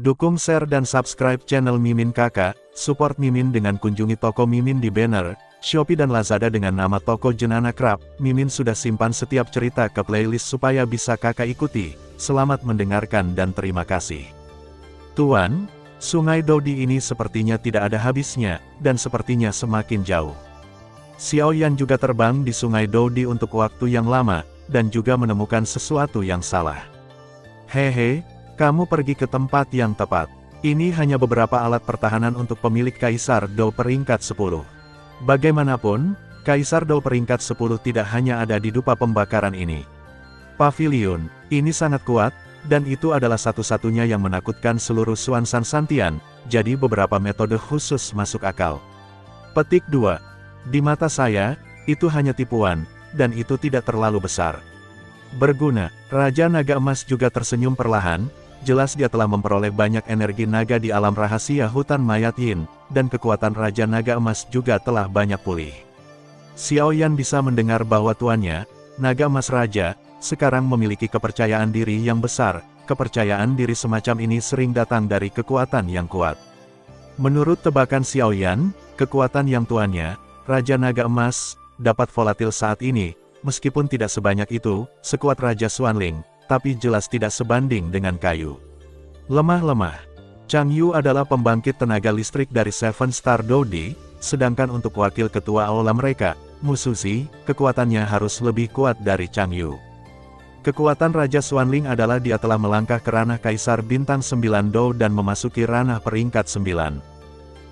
Dukung share dan subscribe channel Mimin Kakak, support Mimin dengan kunjungi toko Mimin di banner, Shopee dan Lazada dengan nama toko Jenana Craft. Mimin sudah simpan setiap cerita ke playlist supaya bisa kakak ikuti. Selamat mendengarkan dan terima kasih. Tuan, Sungai Dodi ini sepertinya tidak ada habisnya, dan sepertinya semakin jauh. Xiao Yan juga terbang di Sungai Dodi untuk waktu yang lama, dan juga menemukan sesuatu yang salah. Hehe, kamu pergi ke tempat yang tepat. Ini hanya beberapa alat pertahanan untuk pemilik Kaisar Dou peringkat 10. Bagaimanapun, Kaisar Dou peringkat 10 tidak hanya ada di dupa pembakaran ini. Pavilion, ini sangat kuat, dan itu adalah satu-satunya yang menakutkan seluruh Xuanzan Santian, jadi beberapa metode khusus masuk akal. Petik 2. Di mata saya, itu hanya tipuan, dan itu tidak terlalu besar. Berguna, Raja Naga Emas juga tersenyum perlahan, jelas dia telah memperoleh banyak energi naga di alam rahasia hutan mayat Yin, dan kekuatan Raja Naga Emas juga telah banyak pulih. Xiao Yan bisa mendengar bahwa tuannya, Naga Emas Raja, sekarang memiliki kepercayaan diri yang besar. Kepercayaan diri semacam ini sering datang dari kekuatan yang kuat. Menurut tebakan Xiao Yan, kekuatan yang tuannya, Raja Naga Emas, dapat volatil saat ini, meskipun tidak sebanyak itu, sekuat Raja Xuanling, tapi jelas tidak sebanding dengan kayu. Lemah-lemah. Chang Yu adalah pembangkit tenaga listrik dari Seven Star Dodi, sedangkan untuk wakil ketua aula mereka, Mu Suzi, kekuatannya harus lebih kuat dari Chang Yu. Kekuatan Raja Xuanling adalah dia telah melangkah ke ranah Kaisar Bintang 9 Dou dan memasuki ranah peringkat 9.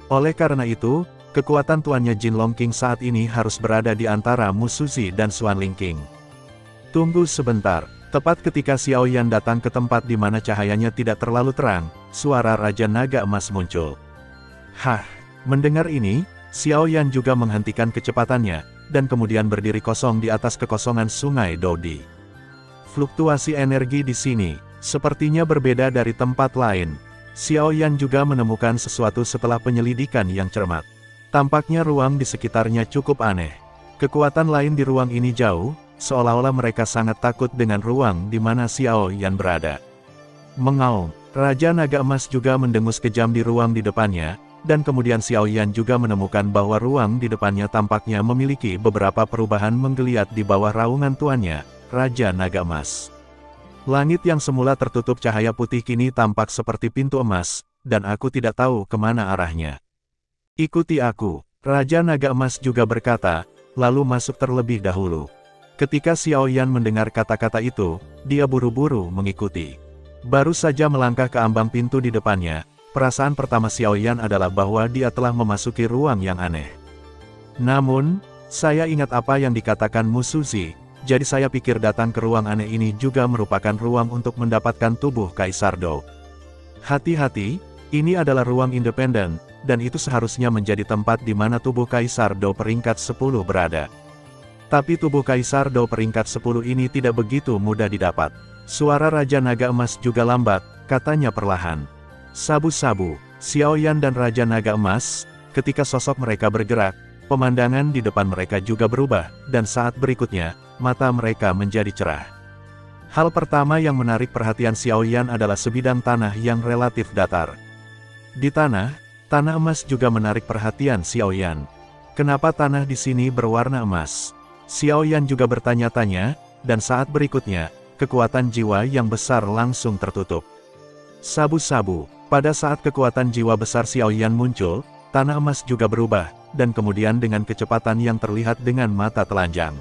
Oleh karena itu, kekuatan tuannya Jin Long King saat ini harus berada di antara Mu Suzi dan Xuanling King. Tunggu sebentar. Tepat ketika Xiao Yan datang ke tempat di mana cahayanya tidak terlalu terang, suara Raja Naga Emas muncul. Hah, mendengar ini, Xiao Yan juga menghentikan kecepatannya, dan kemudian berdiri kosong di atas kekosongan Sungai Dodi. Fluktuasi energi di sini, sepertinya berbeda dari tempat lain. Xiao Yan juga menemukan sesuatu setelah penyelidikan yang cermat. Tampaknya ruang di sekitarnya cukup aneh. Kekuatan lain di ruang ini jauh, seolah-olah mereka sangat takut dengan ruang di mana Xiao Yan berada. Mengaum, Raja Naga Emas juga mendengus kejam di ruang di depannya, dan kemudian Xiao Yan juga menemukan bahwa ruang di depannya tampaknya memiliki beberapa perubahan menggeliat di bawah raungan tuannya, Raja Naga Emas. Langit yang semula tertutup cahaya putih kini tampak seperti pintu emas, dan aku tidak tahu kemana arahnya. Ikuti aku, Raja Naga Emas juga berkata, lalu masuk terlebih dahulu. Ketika Xiao Yan mendengar kata-kata itu, dia buru-buru mengikuti. Baru saja melangkah ke ambang pintu di depannya, perasaan pertama Xiao Yan adalah bahwa dia telah memasuki ruang yang aneh. Namun, saya ingat apa yang dikatakan Mu Suzi, jadi saya pikir datang ke ruang aneh ini juga merupakan ruang untuk mendapatkan tubuh Kaisar Dou. Hati-hati, ini adalah ruang independen, dan itu seharusnya menjadi tempat di mana tubuh Kaisar Dou peringkat 10 berada. Tapi tubuh Kaisar Dou peringkat 10 ini tidak begitu mudah didapat. Suara Raja Naga Emas juga lambat, katanya perlahan. Sabu-sabu, Xiao Yan dan Raja Naga Emas, ketika sosok mereka bergerak, pemandangan di depan mereka juga berubah, dan saat berikutnya, mata mereka menjadi cerah. Hal pertama yang menarik perhatian Xiao Yan adalah sebidang tanah yang relatif datar. Di tanah emas juga menarik perhatian Xiao Yan. Kenapa tanah di sini berwarna emas? Xiao Yan juga bertanya-tanya, dan saat berikutnya, kekuatan jiwa yang besar langsung tertutup. Sabu-sabu, pada saat kekuatan jiwa besar Xiao Yan muncul, tanah emas juga berubah, dan kemudian dengan kecepatan yang terlihat dengan mata telanjang.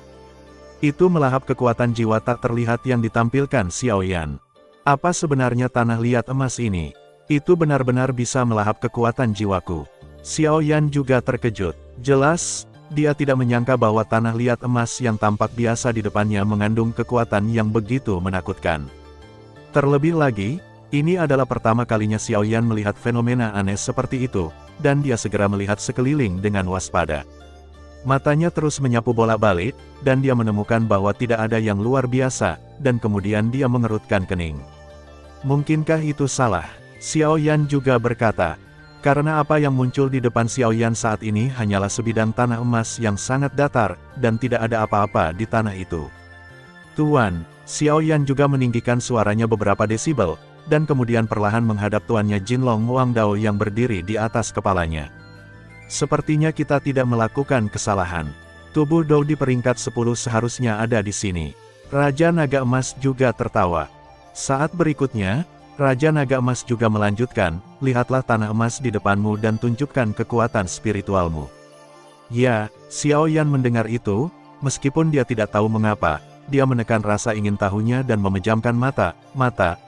Itu melahap kekuatan jiwa tak terlihat yang ditampilkan Xiao Yan. Apa sebenarnya tanah liat emas ini? Itu benar-benar bisa melahap kekuatan jiwaku. Xiao Yan juga terkejut. Jelas, dia tidak menyangka bahwa tanah liat emas yang tampak biasa di depannya mengandung kekuatan yang begitu menakutkan. Terlebih lagi, ini adalah pertama kalinya Xiao Yan melihat fenomena aneh seperti itu, dan dia segera melihat sekeliling dengan waspada. Matanya terus menyapu bolak-balik, dan dia menemukan bahwa tidak ada yang luar biasa, dan kemudian dia mengerutkan kening. Mungkinkah itu salah? Xiao Yan juga berkata, karena apa yang muncul di depan Xiao Yan saat ini hanyalah sebidang tanah emas yang sangat datar, dan tidak ada apa-apa di tanah itu. Tuan, Xiao Yan juga meninggikan suaranya beberapa desibel, dan kemudian perlahan menghadap tuannya Jinlong Wangdao yang berdiri di atas kepalanya. Sepertinya kita tidak melakukan kesalahan. Tubuh Dou di peringkat 10 seharusnya ada di sini. Raja Naga Emas juga tertawa. Saat berikutnya, Raja Naga Emas juga melanjutkan, lihatlah tanah emas di depanmu dan tunjukkan kekuatan spiritualmu. Ya, Xiao Yan mendengar itu, meskipun dia tidak tahu mengapa, dia menekan rasa ingin tahunya dan memejamkan mata,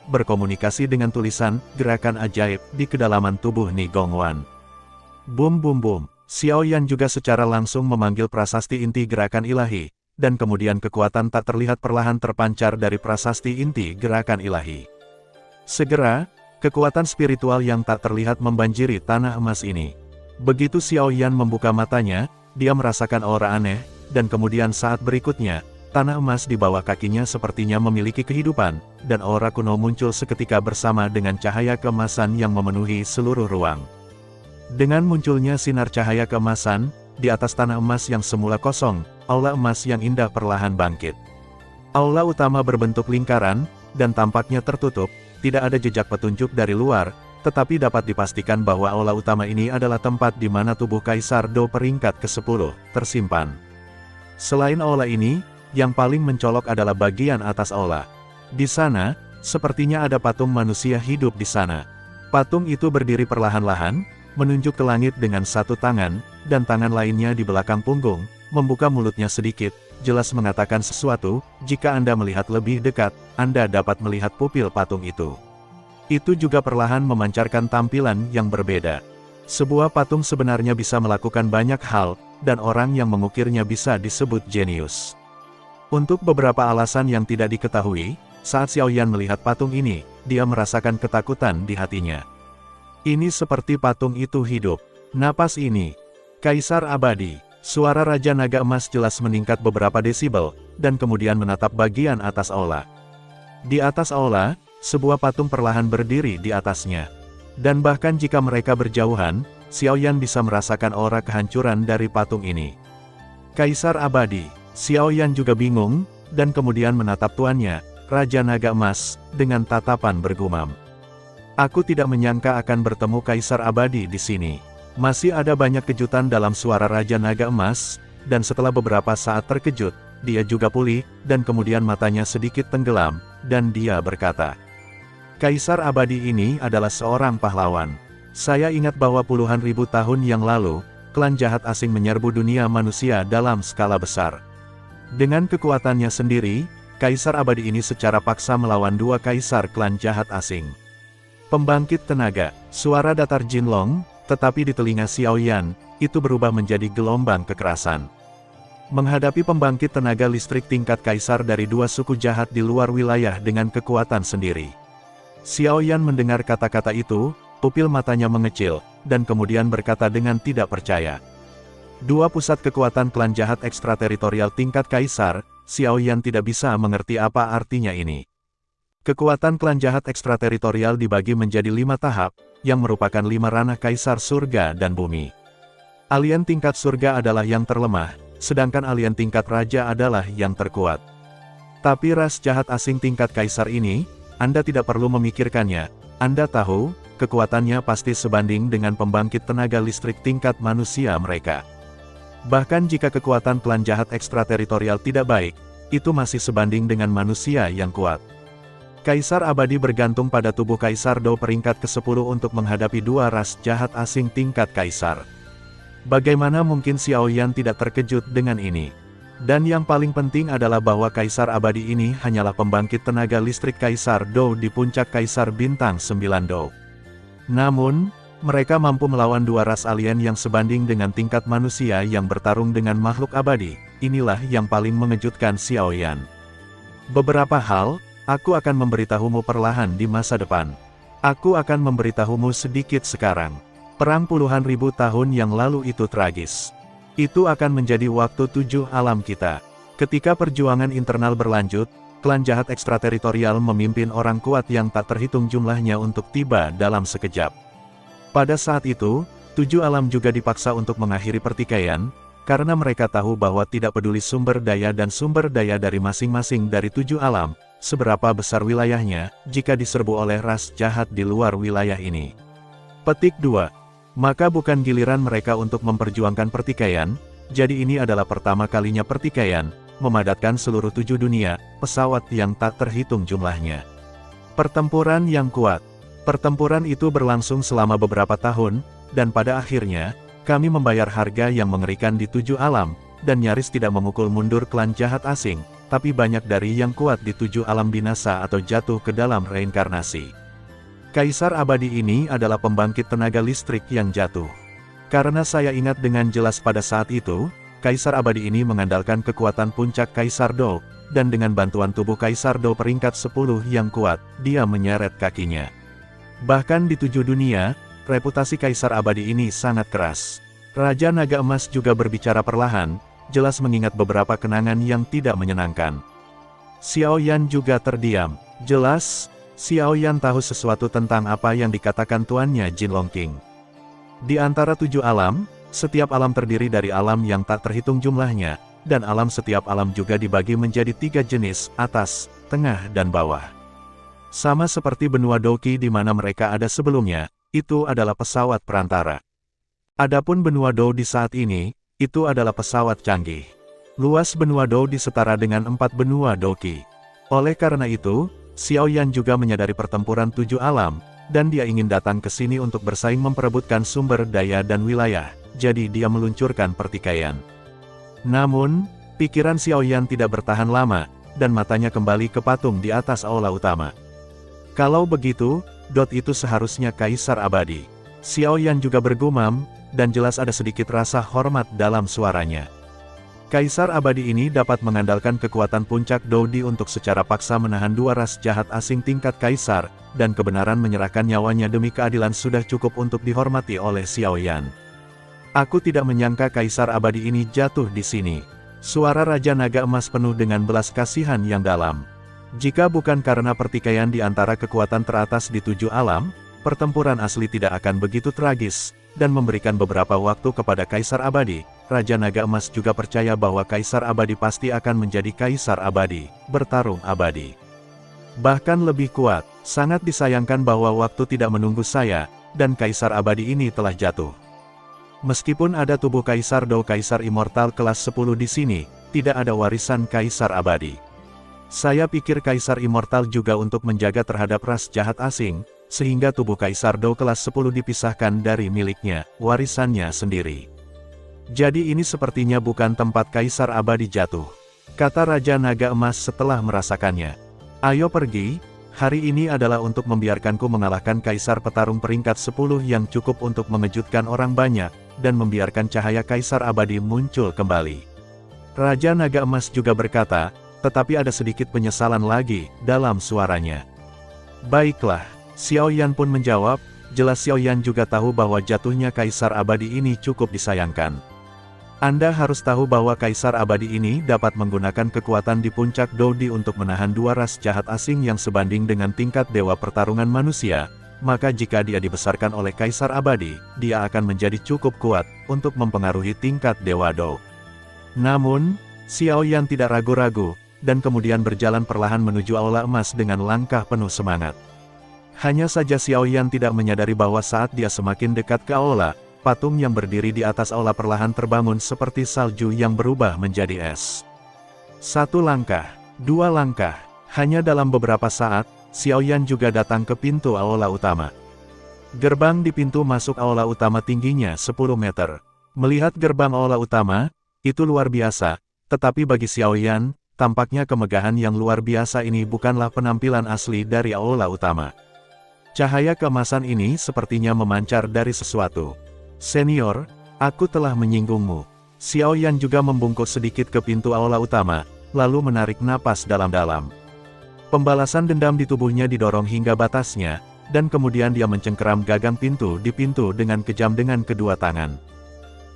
berkomunikasi dengan tulisan, gerakan ajaib, di kedalaman tubuh Ni Gongwan. Bum bum bum, Xiao Yan juga secara langsung memanggil prasasti inti gerakan ilahi, dan kemudian kekuatan tak terlihat perlahan terpancar dari prasasti inti gerakan ilahi. Segera, kekuatan spiritual yang tak terlihat membanjiri tanah emas ini. Begitu Xiao Yan membuka matanya, dia merasakan aura aneh, dan kemudian saat berikutnya, tanah emas di bawah kakinya sepertinya memiliki kehidupan, dan aura kuno muncul seketika bersama dengan cahaya keemasan yang memenuhi seluruh ruang. Dengan munculnya sinar cahaya keemasan, di atas tanah emas yang semula kosong, aula emas yang indah perlahan bangkit. Aula utama berbentuk lingkaran, dan tampaknya tertutup, tidak ada jejak petunjuk dari luar, tetapi dapat dipastikan bahwa aula utama ini adalah tempat di mana tubuh Kaisar Dou peringkat ke-10 tersimpan. Selain aula ini, yang paling mencolok adalah bagian atas aula. Di sana, sepertinya ada patung manusia hidup di sana. Patung itu berdiri perlahan-lahan, menunjuk ke langit dengan satu tangan, dan tangan lainnya di belakang punggung, membuka mulutnya sedikit, jelas mengatakan sesuatu. Jika Anda melihat lebih dekat, Anda dapat melihat pupil patung itu. Itu juga perlahan memancarkan tampilan yang berbeda. Sebuah patung sebenarnya bisa melakukan banyak hal, dan orang yang mengukirnya bisa disebut jenius. Untuk beberapa alasan yang tidak diketahui, saat Xiao Yan melihat patung ini, dia merasakan ketakutan di hatinya. Ini seperti patung itu hidup. Napas ini. Kaisar abadi. Suara Raja Naga Emas jelas meningkat beberapa desibel, dan kemudian menatap bagian atas aula. Di atas aula, sebuah patung perlahan berdiri di atasnya. Dan bahkan jika mereka berjauhan, Xiao Yan bisa merasakan aura kehancuran dari patung ini. Kaisar abadi. Xiao Yan juga bingung, dan kemudian menatap tuannya, Raja Naga Emas, dengan tatapan bergumam. Aku tidak menyangka akan bertemu Kaisar abadi di sini. Masih ada banyak kejutan dalam suara Raja Naga Emas, dan setelah beberapa saat terkejut, dia juga pulih, dan kemudian matanya sedikit tenggelam, dan dia berkata, Kaisar abadi ini adalah seorang pahlawan. Saya ingat bahwa puluhan ribu tahun yang lalu, klan jahat asing menyerbu dunia manusia dalam skala besar. Dengan kekuatannya sendiri, Kaisar abadi ini secara paksa melawan dua kaisar klan jahat asing. Pembangkit tenaga, suara datar Jinlong, tetapi di telinga Xiao Yan, itu berubah menjadi gelombang kekerasan. Menghadapi pembangkit tenaga listrik tingkat kaisar dari dua suku jahat di luar wilayah dengan kekuatan sendiri. Xiao Yan mendengar kata-kata itu, pupil matanya mengecil, dan kemudian berkata dengan tidak percaya. Dua pusat kekuatan klan jahat ekstrateritorial tingkat kaisar, Xiao Yan tidak bisa mengerti apa artinya ini. Kekuatan klan jahat ekstrateritorial dibagi menjadi 5 tahap, yang merupakan 5 ranah kaisar surga dan bumi. Alien tingkat surga adalah yang terlemah, sedangkan alien tingkat raja adalah yang terkuat. Tapi ras jahat asing tingkat kaisar ini, Anda tidak perlu memikirkannya. Anda tahu, kekuatannya pasti sebanding dengan pembangkit tenaga listrik tingkat manusia mereka. Bahkan jika kekuatan klan jahat ekstrateritorial tidak baik, itu masih sebanding dengan manusia yang kuat. Kaisar abadi bergantung pada tubuh Kaisar Dou peringkat ke-10 untuk menghadapi dua ras jahat asing tingkat kaisar. Bagaimana mungkin Xiao Yan tidak terkejut dengan ini? Dan yang paling penting adalah bahwa Kaisar abadi ini hanyalah pembangkit tenaga listrik Kaisar Dou di puncak Kaisar Bintang 9 Dou. Namun, mereka mampu melawan dua ras alien yang sebanding dengan tingkat manusia yang bertarung dengan makhluk abadi. Inilah yang paling mengejutkan Xiao Yan. Beberapa hal, aku akan memberitahumu perlahan di masa depan. Aku akan memberitahumu sedikit sekarang. Perang puluhan ribu tahun yang lalu itu tragis. Itu akan menjadi waktu 7 alam kita. Ketika perjuangan internal berlanjut, klan jahat ekstrateritorial memimpin orang kuat yang tak terhitung jumlahnya untuk tiba dalam sekejap. Pada saat itu, 7 alam juga dipaksa untuk mengakhiri pertikaian, karena mereka tahu bahwa tidak peduli sumber daya dari masing-masing dari 7 alam, seberapa besar wilayahnya, jika diserbu oleh ras jahat di luar wilayah ini. Petik 2. Maka bukan giliran mereka untuk memperjuangkan pertikaian, jadi ini adalah pertama kalinya pertikaian, memadatkan seluruh 7 dunia, pesawat yang tak terhitung jumlahnya. Pertempuran yang kuat. Pertempuran itu berlangsung selama beberapa tahun, dan pada akhirnya, kami membayar harga yang mengerikan di 7 alam, dan nyaris tidak memukul mundur klan jahat asing, tapi banyak dari yang kuat di 7 alam binasa atau jatuh ke dalam reinkarnasi. Kaisar abadi ini adalah pembangkit tenaga listrik yang jatuh. Karena saya ingat dengan jelas pada saat itu, Kaisar abadi ini mengandalkan kekuatan puncak Kaisar Do, dan dengan bantuan tubuh Kaisar Do peringkat 10 yang kuat, dia menyeret kakinya. Bahkan di 7 dunia, reputasi Kaisar abadi ini sangat keras. Raja Naga Emas juga berbicara perlahan, jelas mengingat beberapa kenangan yang tidak menyenangkan. Xiao Yan juga terdiam. Jelas, Xiao Yan tahu sesuatu tentang apa yang dikatakan tuannya Jin Longqing. Di antara 7 alam, setiap alam terdiri dari alam yang tak terhitung jumlahnya, dan alam setiap alam juga dibagi menjadi 3 jenis, atas, tengah dan bawah. Sama seperti benua Doki di mana mereka ada sebelumnya, itu adalah pesawat perantara. Adapun benua Dou di saat ini, itu adalah pesawat canggih. Luas benua Dou disetara dengan 4 benua Doki. Oleh karena itu, Xiao Yan juga menyadari pertempuran 7 alam, dan dia ingin datang ke sini untuk bersaing memperebutkan sumber daya dan wilayah, jadi dia meluncurkan pertikaian. Namun, pikiran Xiao Yan tidak bertahan lama, dan matanya kembali ke patung di atas aula utama. Kalau begitu, itu seharusnya Kaisar abadi. Xiao Yan juga bergumam, dan jelas ada sedikit rasa hormat dalam suaranya. Kaisar abadi ini dapat mengandalkan kekuatan puncak Dodi untuk secara paksa menahan 2 ras jahat asing tingkat Kaisar, dan kebenaran menyerahkan nyawanya demi keadilan sudah cukup untuk dihormati oleh Xiao Yan. Aku tidak menyangka Kaisar abadi ini jatuh di sini. Suara Raja Naga Emas penuh dengan belas kasihan yang dalam. Jika bukan karena pertikaian di antara kekuatan teratas di 7 alam, pertempuran asli tidak akan begitu tragis, dan memberikan beberapa waktu kepada Kaisar abadi. Raja Naga Emas juga percaya bahwa Kaisar abadi pasti akan menjadi Kaisar abadi, bertarung abadi. Bahkan lebih kuat, sangat disayangkan bahwa waktu tidak menunggu saya, dan Kaisar abadi ini telah jatuh. Meskipun ada tubuh Kaisar Do Kaisar Immortal kelas 10 di sini, tidak ada warisan Kaisar abadi. Saya pikir Kaisar Immortal juga untuk menjaga terhadap ras jahat asing, sehingga tubuh Kaisar Do kelas 10 dipisahkan dari miliknya, warisannya sendiri. Jadi ini sepertinya bukan tempat Kaisar abadi jatuh, kata Raja Naga Emas setelah merasakannya. Ayo pergi, hari ini adalah untuk membiarkanku mengalahkan Kaisar petarung peringkat 10 yang cukup untuk mengejutkan orang banyak, dan membiarkan cahaya Kaisar abadi muncul kembali. Raja Naga Emas juga berkata, tetapi ada sedikit penyesalan lagi dalam suaranya. Baiklah, Xiao Yan pun menjawab, jelas Xiao Yan juga tahu bahwa jatuhnya Kaisar abadi ini cukup disayangkan. Anda harus tahu bahwa Kaisar abadi ini dapat menggunakan kekuatan di puncak Dodi untuk menahan 2 ras jahat asing yang sebanding dengan tingkat dewa pertarungan manusia, maka jika dia dibesarkan oleh Kaisar abadi, dia akan menjadi cukup kuat untuk mempengaruhi tingkat dewa Do. Namun, Xiao Yan tidak ragu-ragu, dan kemudian berjalan perlahan menuju aula emas dengan langkah penuh semangat. Hanya saja Xiao Yan tidak menyadari bahwa saat dia semakin dekat ke aula, patung yang berdiri di atas aula perlahan terbangun seperti salju yang berubah menjadi es. 1 langkah, 2 langkah, hanya dalam beberapa saat, Xiao Yan juga datang ke pintu aula utama. Gerbang di pintu masuk aula utama tingginya 10 meter. Melihat gerbang aula utama, itu luar biasa, tetapi bagi Xiao Yan, tampaknya kemegahan yang luar biasa ini bukanlah penampilan asli dari aula utama. Cahaya keemasan ini sepertinya memancar dari sesuatu. Senior, aku telah menyinggungmu. Xiao Yan juga membungkuk sedikit ke pintu aula utama, lalu menarik napas dalam-dalam. Pembalasan dendam di tubuhnya didorong hingga batasnya, dan kemudian dia mencengkeram gagang pintu di pintu dengan kejam dengan kedua tangan.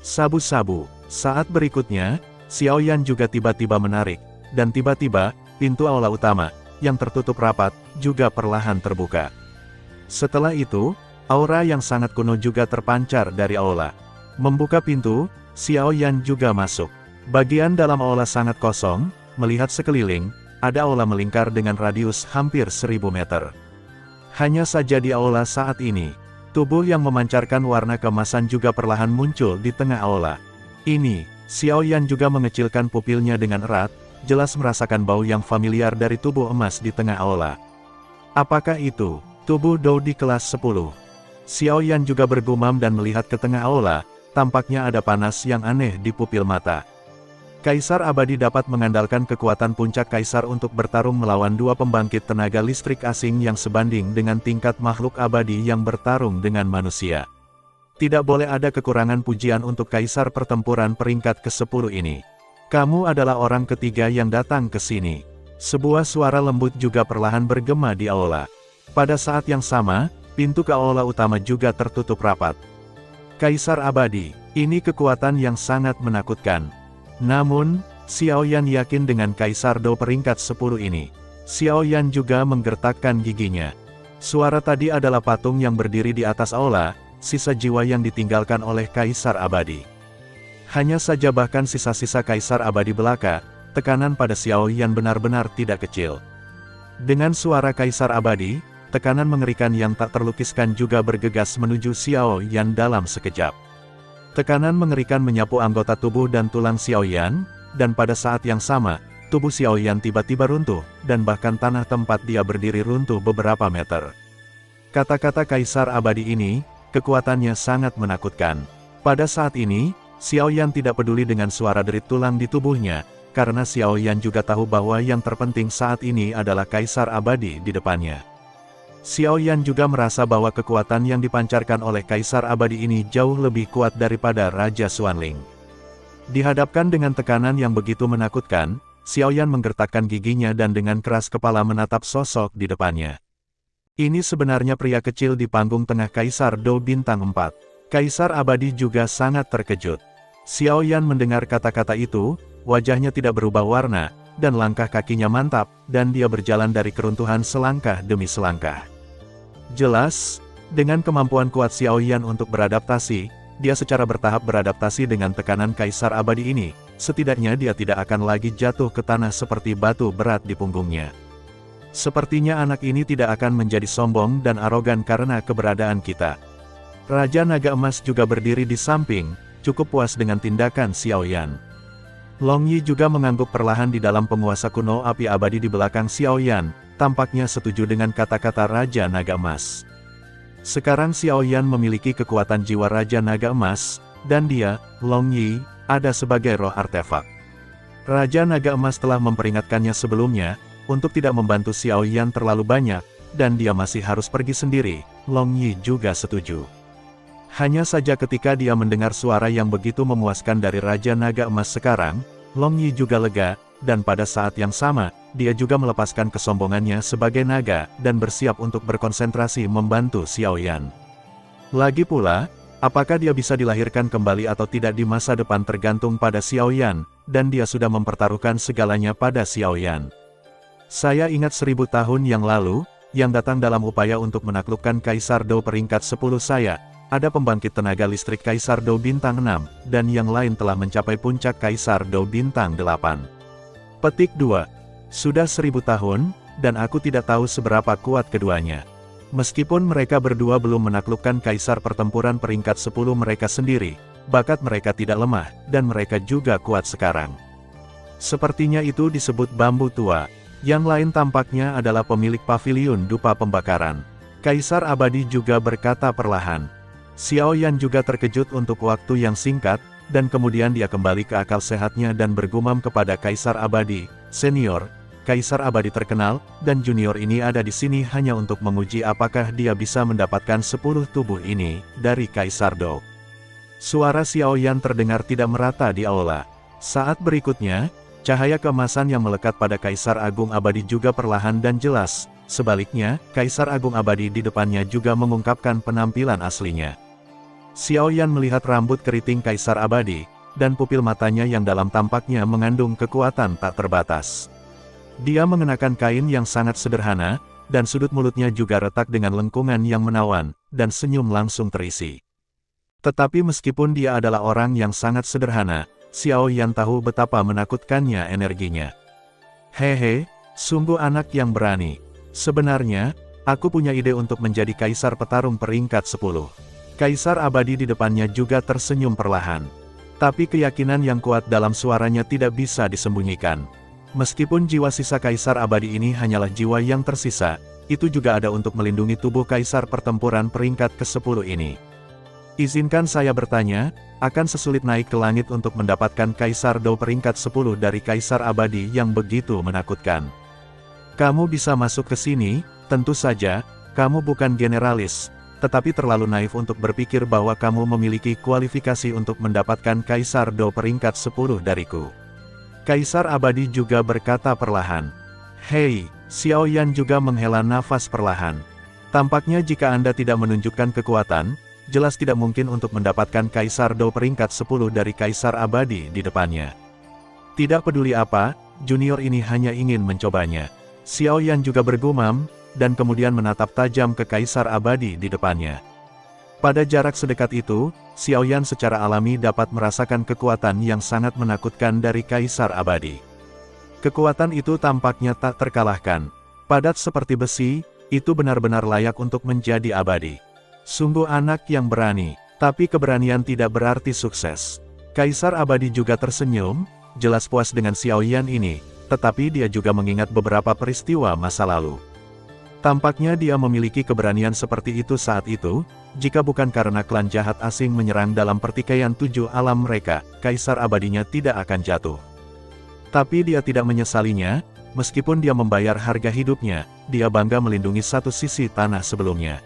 Sabu-sabu. Saat berikutnya, Xiao Yan juga tiba-tiba menarik, dan tiba-tiba, pintu aula utama, yang tertutup rapat, juga perlahan terbuka. Setelah itu, aura yang sangat kuno juga terpancar dari aula. Membuka pintu, Xiao Yan juga masuk. Bagian dalam aula sangat kosong, melihat sekeliling, ada aula melingkar dengan radius hampir 1000 meter. Hanya saja di aula saat ini, tubuh yang memancarkan warna keemasan juga perlahan muncul di tengah aula. Ini, Xiao Yan juga mengecilkan pupilnya dengan erat, jelas merasakan bau yang familiar dari tubuh emas di tengah aula. Apakah itu tubuh Dou di kelas 10? Xiao Yan juga bergumam dan melihat ke tengah aula, tampaknya ada panas yang aneh di pupil mata. Kaisar Abadi dapat mengandalkan kekuatan puncak Kaisar untuk bertarung melawan dua pembangkit tenaga listrik asing yang sebanding dengan tingkat makhluk abadi yang bertarung dengan manusia. Tidak boleh ada kekurangan pujian untuk Kaisar pertempuran peringkat ke-10 ini. Kamu adalah orang ketiga yang datang ke sini. Sebuah suara lembut juga perlahan bergema di aula. Pada saat yang sama, pintu ke aula utama juga tertutup rapat. Kaisar Abadi, ini kekuatan yang sangat menakutkan. Namun, Xiao Yan yakin dengan Kaisar Dou peringkat 10 ini. Xiao Yan juga menggertakkan giginya. Suara tadi adalah patung yang berdiri di atas aula, sisa jiwa yang ditinggalkan oleh Kaisar Abadi. Hanya saja bahkan sisa-sisa Kaisar Abadi belaka, tekanan pada Xiao Yan benar-benar tidak kecil. Dengan suara Kaisar Abadi, tekanan mengerikan yang tak terlukiskan juga bergegas menuju Xiao Yan dalam sekejap. Tekanan mengerikan menyapu anggota tubuh dan tulang Xiao Yan, dan pada saat yang sama, tubuh Xiao Yan tiba-tiba runtuh, dan bahkan tanah tempat dia berdiri runtuh beberapa meter. Kata-kata Kaisar Abadi ini, kekuatannya sangat menakutkan. Pada saat ini, Xiao Yan tidak peduli dengan suara derit tulang di tubuhnya, karena Xiao Yan juga tahu bahwa yang terpenting saat ini adalah Kaisar Abadi di depannya. Xiao Yan juga merasa bahwa kekuatan yang dipancarkan oleh Kaisar Abadi ini jauh lebih kuat daripada Raja Xuanling. Dihadapkan dengan tekanan yang begitu menakutkan, Xiao Yan menggertakkan giginya dan dengan keras kepala menatap sosok di depannya. Ini sebenarnya pria kecil di panggung tengah Kaisar Dou Bintang 4. Kaisar Abadi juga sangat terkejut. Xiao Yan mendengar kata-kata itu, wajahnya tidak berubah warna, dan langkah kakinya mantap, dan dia berjalan dari keruntuhan selangkah demi selangkah. Jelas, dengan kemampuan kuat Xiao Yan untuk beradaptasi, dia secara bertahap beradaptasi dengan tekanan Kaisar Abadi ini, setidaknya dia tidak akan lagi jatuh ke tanah seperti batu berat di punggungnya. Sepertinya anak ini tidak akan menjadi sombong dan arogan karena keberadaan kita. Raja Naga Emas juga berdiri di samping, cukup puas dengan tindakan Xiao Yan. Long Yi juga mengangguk perlahan di dalam penguasa kuno api abadi di belakang Xiao Yan, tampaknya setuju dengan kata-kata Raja Naga Emas. Sekarang Xiao Yan memiliki kekuatan jiwa Raja Naga Emas, dan dia, Long Yi, ada sebagai roh artefak. Raja Naga Emas telah memperingatkannya sebelumnya, untuk tidak membantu Xiao Yan terlalu banyak, dan dia masih harus pergi sendiri. Long Yi juga setuju. Hanya saja ketika dia mendengar suara yang begitu memuaskan dari Raja Naga Emas sekarang, Long Yi juga lega, dan pada saat yang sama, dia juga melepaskan kesombongannya sebagai naga, dan bersiap untuk berkonsentrasi membantu Xiao Yan. Lagi pula, apakah dia bisa dilahirkan kembali atau tidak di masa depan tergantung pada Xiao Yan, dan dia sudah mempertaruhkan segalanya pada Xiao Yan. Saya ingat 1000 tahun yang lalu, yang datang dalam upaya untuk menaklukkan Kaisar Dou peringkat 10 saya, ada pembangkit tenaga listrik Kaisar Dou Bintang 6, dan yang lain telah mencapai puncak Kaisar Dou Bintang 8. Petik 2. Sudah 1000 tahun, dan aku tidak tahu seberapa kuat keduanya. Meskipun mereka berdua belum menaklukkan Kaisar pertempuran peringkat 10 mereka sendiri, bakat mereka tidak lemah, dan mereka juga kuat sekarang. Sepertinya itu disebut bambu tua. Yang lain tampaknya adalah pemilik paviliun dupa pembakaran. Kaisar Abadi juga berkata perlahan. Xiao Yan juga terkejut untuk waktu yang singkat, dan kemudian dia kembali ke akal sehatnya dan bergumam kepada Kaisar Abadi, "Senior, Kaisar Abadi terkenal, dan junior ini ada di sini hanya untuk menguji apakah dia bisa mendapatkan 10 tubuh ini, dari Kaisar Dou." Suara Xiao Yan terdengar tidak merata di aula. Saat berikutnya, cahaya keemasan yang melekat pada Kaisar Agung Abadi juga perlahan dan jelas. Sebaliknya, Kaisar Agung Abadi di depannya juga mengungkapkan penampilan aslinya. Xiao Yan melihat rambut keriting Kaisar Abadi, dan pupil matanya yang dalam tampaknya mengandung kekuatan tak terbatas. Dia mengenakan kain yang sangat sederhana, dan sudut mulutnya juga retak dengan lengkungan yang menawan, dan senyum langsung terisi. Tetapi meskipun dia adalah orang yang sangat sederhana, Xiao Yan tahu betapa menakutkannya energinya. Hehe, sungguh anak yang berani. Sebenarnya, aku punya ide untuk menjadi kaisar petarung peringkat 10. Kaisar abadi di depannya juga tersenyum perlahan. Tapi keyakinan yang kuat dalam suaranya tidak bisa disembunyikan. Meskipun jiwa sisa kaisar abadi ini hanyalah jiwa yang tersisa, itu juga ada untuk melindungi tubuh kaisar pertempuran peringkat ke-10 ini. Izinkan saya bertanya, akan sesulit naik ke langit untuk mendapatkan kaisar Dou peringkat 10 dari kaisar abadi yang begitu menakutkan. Kamu bisa masuk ke sini, tentu saja, kamu bukan generalis, tetapi terlalu naif untuk berpikir bahwa kamu memiliki kualifikasi untuk mendapatkan kaisar Dou peringkat 10 dariku. Kaisar abadi juga berkata perlahan. Hei, Xiao Yan juga menghela nafas perlahan. Tampaknya jika Anda tidak menunjukkan kekuatan, jelas tidak mungkin untuk mendapatkan kaisar Dou peringkat 10 dari kaisar abadi di depannya. Tidak peduli apa, junior ini hanya ingin mencobanya. Xiao Yan juga bergumam, dan kemudian menatap tajam ke kaisar abadi di depannya. Pada jarak sedekat itu, Xiao Yan secara alami dapat merasakan kekuatan yang sangat menakutkan dari kaisar abadi. Kekuatan itu tampaknya tak terkalahkan. Padat seperti besi, itu benar-benar layak untuk menjadi abadi. Sungguh anak yang berani, tapi keberanian tidak berarti sukses. Kaisar abadi juga tersenyum, jelas puas dengan Xiao Yan ini, tetapi dia juga mengingat beberapa peristiwa masa lalu. Tampaknya dia memiliki keberanian seperti itu saat itu, jika bukan karena klan jahat asing menyerang dalam pertikaian 7 alam mereka, kaisar abadinya tidak akan jatuh. Tapi dia tidak menyesalinya, meskipun dia membayar harga hidupnya, dia bangga melindungi satu sisi tanah sebelumnya.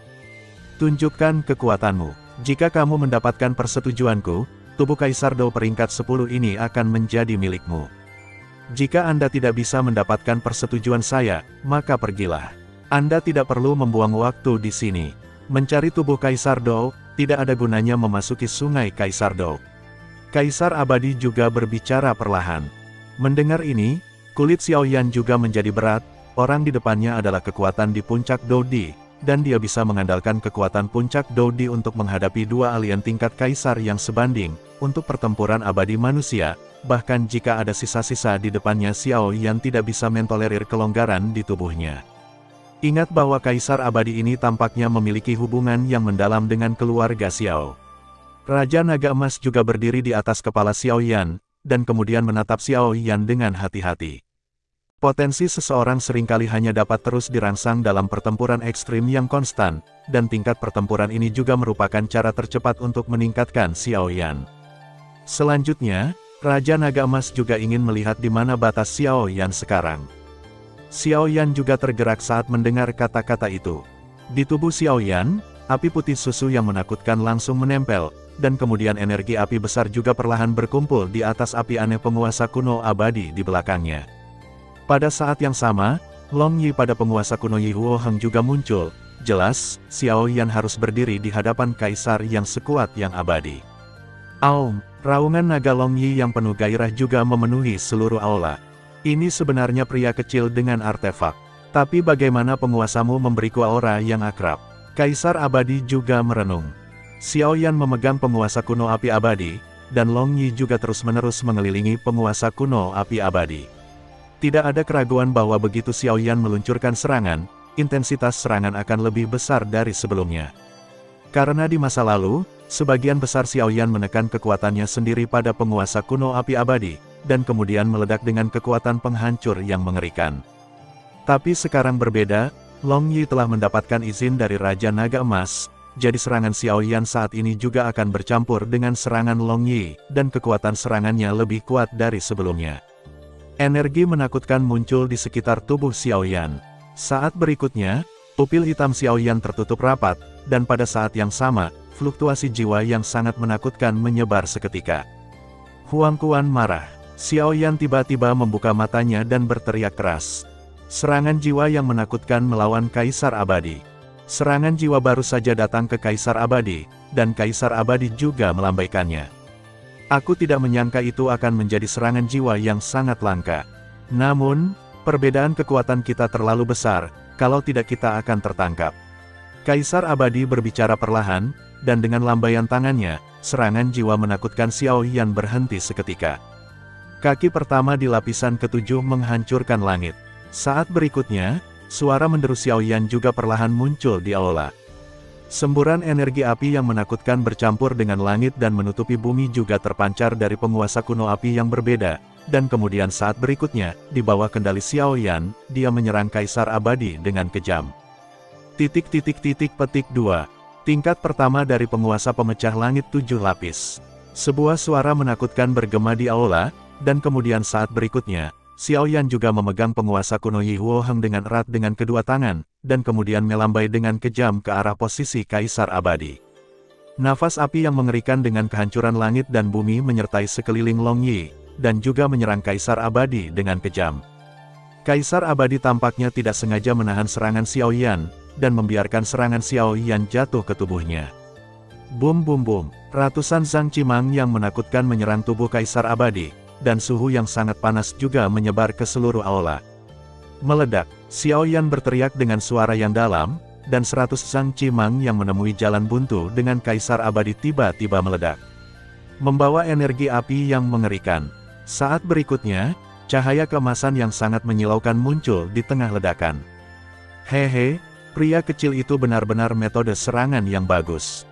Tunjukkan kekuatanmu. Jika kamu mendapatkan persetujuanku, tubuh kaisar Dou peringkat 10 ini akan menjadi milikmu. Jika Anda tidak bisa mendapatkan persetujuan saya, maka pergilah. Anda tidak perlu membuang waktu di sini. Mencari tubuh Kaisar Dou, tidak ada gunanya memasuki sungai Kaisar Dou. Kaisar abadi juga berbicara perlahan. Mendengar ini, kulit Xiao Yan juga menjadi berat, orang di depannya adalah kekuatan di puncak Dodi, dan dia bisa mengandalkan kekuatan puncak Dodi untuk menghadapi dua alien tingkat Kaisar yang sebanding, untuk pertempuran abadi manusia, bahkan jika ada sisa-sisa di depannya Xiao Yan tidak bisa mentolerir kelonggaran di tubuhnya. Ingat bahwa Kaisar abadi ini tampaknya memiliki hubungan yang mendalam dengan keluarga Xiao. Raja Naga Emas juga berdiri di atas kepala Xiao Yan, dan kemudian menatap Xiao Yan dengan hati-hati. Potensi seseorang seringkali hanya dapat terus dirangsang dalam pertempuran ekstrim yang konstan, dan tingkat pertempuran ini juga merupakan cara tercepat untuk meningkatkan Xiao Yan. Selanjutnya, Raja Naga Emas juga ingin melihat di mana batas Xiao Yan sekarang. Xiao Yan juga tergerak saat mendengar kata-kata itu. Di tubuh Xiao Yan, api putih susu yang menakutkan langsung menempel, dan kemudian energi api besar juga perlahan berkumpul di atas api aneh penguasa kuno abadi di belakangnya. Pada saat yang sama, Long Yi pada penguasa kuno Yi Huo Heng juga muncul. Jelas, Xiao Yan harus berdiri di hadapan kaisar yang sekuat yang abadi. Aum, raungan naga Long Yi yang penuh gairah juga memenuhi seluruh aula. Ini sebenarnya pria kecil dengan artefak. Tapi bagaimana penguasamu memberiku aura yang akrab? Kaisar abadi juga merenung. Xiao Yan memegang penguasa kuno api abadi, dan Long Yi juga terus-menerus mengelilingi penguasa kuno api abadi. Tidak ada keraguan bahwa begitu Xiao Yan meluncurkan serangan, intensitas serangan akan lebih besar dari sebelumnya. Karena di masa lalu, sebagian besar Xiao Yan menekan kekuatannya sendiri pada penguasa kuno api abadi, dan kemudian meledak dengan kekuatan penghancur yang mengerikan. Tapi sekarang berbeda, Long Yi telah mendapatkan izin dari Raja Naga Emas, jadi serangan Xiao Yan saat ini juga akan bercampur dengan serangan Long Yi, dan kekuatan serangannya lebih kuat dari sebelumnya. Energi menakutkan muncul di sekitar tubuh Xiao Yan. Saat berikutnya, pupil hitam Xiao Yan tertutup rapat, dan pada saat yang sama, fluktuasi jiwa yang sangat menakutkan menyebar seketika. Huang Quan marah. Xiao Yan tiba-tiba membuka matanya dan berteriak keras. Serangan jiwa yang menakutkan melawan Kaisar Abadi. Serangan jiwa baru saja datang ke Kaisar Abadi, dan Kaisar Abadi juga melambaikannya. Aku tidak menyangka itu akan menjadi serangan jiwa yang sangat langka. Namun, perbedaan kekuatan kita terlalu besar, kalau tidak kita akan tertangkap. Kaisar Abadi berbicara perlahan, dan dengan lambaian tangannya, serangan jiwa menakutkan Xiao Yan berhenti seketika. Kaki pertama di lapisan ketujuh menghancurkan langit. Saat berikutnya, suara menderu Xiao Yan juga perlahan muncul di aula. Semburan energi api yang menakutkan bercampur dengan langit dan menutupi bumi juga terpancar dari penguasa kuno api yang berbeda, dan kemudian saat berikutnya, di bawah kendali Xiao Yan, dia menyerang Kaisar Abadi dengan kejam. Petik 2. Tingkat pertama dari penguasa pemecah langit 7 lapis. Sebuah suara menakutkan bergema di aula, dan kemudian saat berikutnya, Xiao Yan juga memegang penguasa kuno Yi Huoheng dengan erat dengan kedua tangan, dan kemudian melambai dengan kejam ke arah posisi Kaisar Abadi. Nafas api yang mengerikan dengan kehancuran langit dan bumi menyertai sekeliling Long Yi, dan juga menyerang Kaisar Abadi dengan kejam. Kaisar Abadi tampaknya tidak sengaja menahan serangan Xiao Yan, dan membiarkan serangan Xiao Yan jatuh ke tubuhnya. Bum bum bum, ratusan zhang cimang yang menakutkan menyerang tubuh Kaisar Abadi, dan suhu yang sangat panas juga menyebar ke seluruh aula. Meledak, Xiao Yan berteriak dengan suara yang dalam, dan 100 zhang cimang yang menemui jalan buntu dengan Kaisar Abadi tiba-tiba meledak, membawa energi api yang mengerikan. Saat berikutnya, cahaya keemasan yang sangat menyilaukan muncul di tengah ledakan. Hehe, pria kecil itu benar-benar metode serangan yang bagus.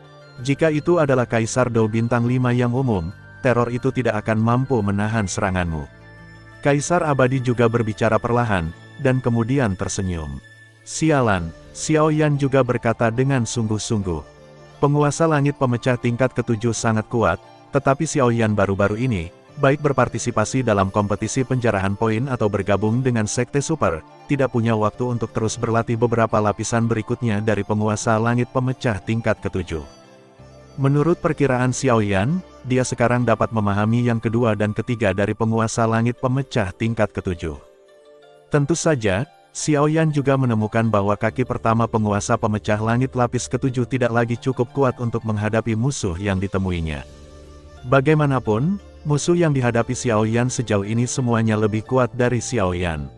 Jika itu adalah Kaisar Dou Bintang 5 yang umum, teror itu tidak akan mampu menahan seranganmu. Kaisar Abadi juga berbicara perlahan, dan kemudian tersenyum. Sialan, Xiao Yan juga berkata dengan sungguh-sungguh. Penguasa langit pemecah tingkat ketujuh sangat kuat, tetapi Xiao Yan baru-baru ini, baik berpartisipasi dalam kompetisi penjarahan poin atau bergabung dengan Sekte Super, tidak punya waktu untuk terus berlatih beberapa lapisan berikutnya dari penguasa langit pemecah tingkat ketujuh. Menurut perkiraan Xiao Yan, dia sekarang dapat memahami yang kedua dan ketiga dari penguasa langit pemecah tingkat ketujuh. Tentu saja, Xiao Yan juga menemukan bahwa kaki pertama penguasa pemecah langit lapis ketujuh tidak lagi cukup kuat untuk menghadapi musuh yang ditemuinya. Bagaimanapun, musuh yang dihadapi Xiao Yan sejauh ini semuanya lebih kuat dari Xiao Yan.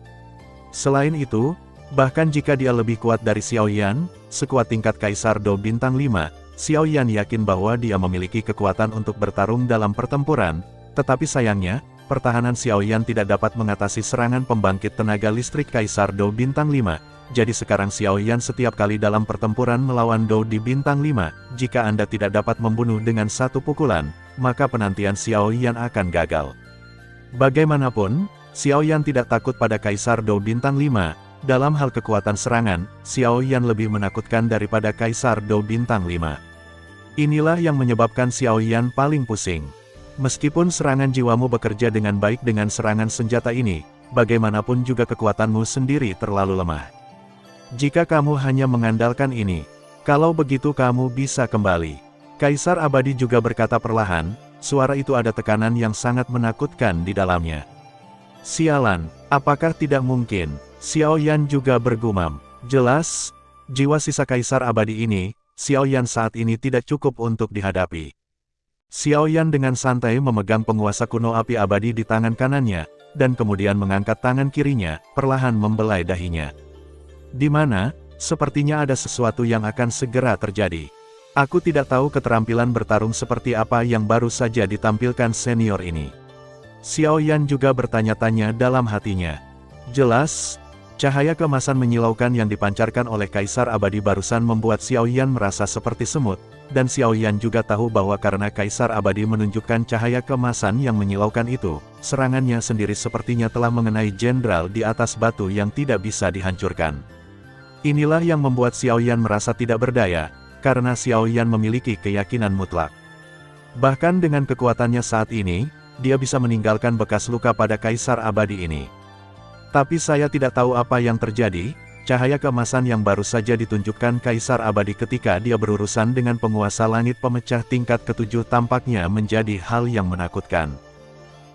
Selain itu, bahkan jika dia lebih kuat dari Xiao Yan, sekuat tingkat Kaisar Dou Bintang 5, Xiao Yan yakin bahwa dia memiliki kekuatan untuk bertarung dalam pertempuran, tetapi sayangnya, pertahanan Xiao Yan tidak dapat mengatasi serangan pembangkit tenaga listrik Kaisar Dou Bintang 5, jadi sekarang Xiao Yan setiap kali dalam pertempuran melawan Dou di Bintang 5, jika Anda tidak dapat membunuh dengan satu pukulan, maka penantian Xiao Yan akan gagal. Bagaimanapun, Xiao Yan tidak takut pada Kaisar Dou Bintang 5, dalam hal kekuatan serangan, Xiao Yan lebih menakutkan daripada Kaisar Dou Bintang 5. Inilah yang menyebabkan Xiao Yan paling pusing. Meskipun serangan jiwamu bekerja dengan baik dengan serangan senjata ini, bagaimanapun juga kekuatanmu sendiri terlalu lemah. Jika kamu hanya mengandalkan ini, kalau begitu kamu bisa kembali. Kaisar Abadi juga berkata perlahan, suara itu ada tekanan yang sangat menakutkan di dalamnya. Sialan, apakah tidak mungkin? Xiao Yan juga bergumam. Jelas, jiwa sisa Kaisar Abadi ini, Xiao Yan saat ini tidak cukup untuk dihadapi. Xiao Yan dengan santai memegang penguasa kuno api abadi di tangan kanannya, dan kemudian mengangkat tangan kirinya, perlahan membelai dahinya. Di mana, sepertinya ada sesuatu yang akan segera terjadi. Aku tidak tahu keterampilan bertarung seperti apa yang baru saja ditampilkan senior ini. Xiao Yan juga bertanya-tanya dalam hatinya. Jelas, cahaya keemasan menyilaukan yang dipancarkan oleh Kaisar Abadi barusan membuat Xiao Yan merasa seperti semut, dan Xiao Yan juga tahu bahwa karena Kaisar Abadi menunjukkan cahaya keemasan yang menyilaukan itu, serangannya sendiri sepertinya telah mengenai jenderal di atas batu yang tidak bisa dihancurkan. Inilah yang membuat Xiao Yan merasa tidak berdaya, karena Xiao Yan memiliki keyakinan mutlak. Bahkan dengan kekuatannya saat ini, dia bisa meninggalkan bekas luka pada Kaisar Abadi ini. Tapi saya tidak tahu apa yang terjadi, cahaya keemasan yang baru saja ditunjukkan Kaisar Abadi ketika dia berurusan dengan penguasa langit pemecah tingkat ketujuh tampaknya menjadi hal yang menakutkan.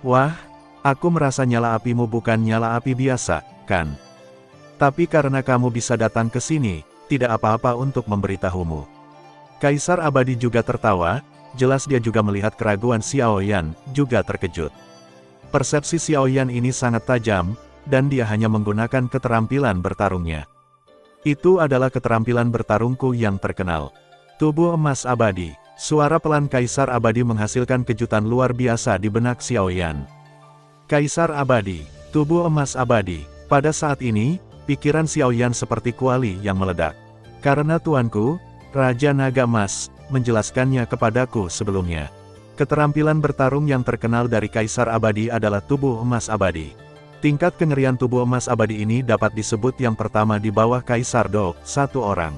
Wah, aku merasa nyala apimu bukan nyala api biasa, kan? Tapi karena kamu bisa datang ke sini, tidak apa-apa untuk memberitahumu. Kaisar Abadi juga tertawa, jelas dia juga melihat keraguan Xiao Yan, juga terkejut. Persepsi Xiao Yan ini sangat tajam, dan dia hanya menggunakan keterampilan bertarungnya. Itu adalah keterampilan bertarungku yang terkenal. Tubuh emas abadi. Suara pelan Kaisar Abadi menghasilkan kejutan luar biasa di benak Xiaoyan. Kaisar Abadi, tubuh emas abadi. Pada saat ini, pikiran Xiaoyan seperti kuali yang meledak. Karena tuanku, Raja Naga Emas, menjelaskannya kepadaku sebelumnya. Keterampilan bertarung yang terkenal dari Kaisar Abadi adalah tubuh emas abadi. Tingkat kengerian tubuh emas abadi ini dapat disebut yang pertama di bawah Kaisar Do, satu orang.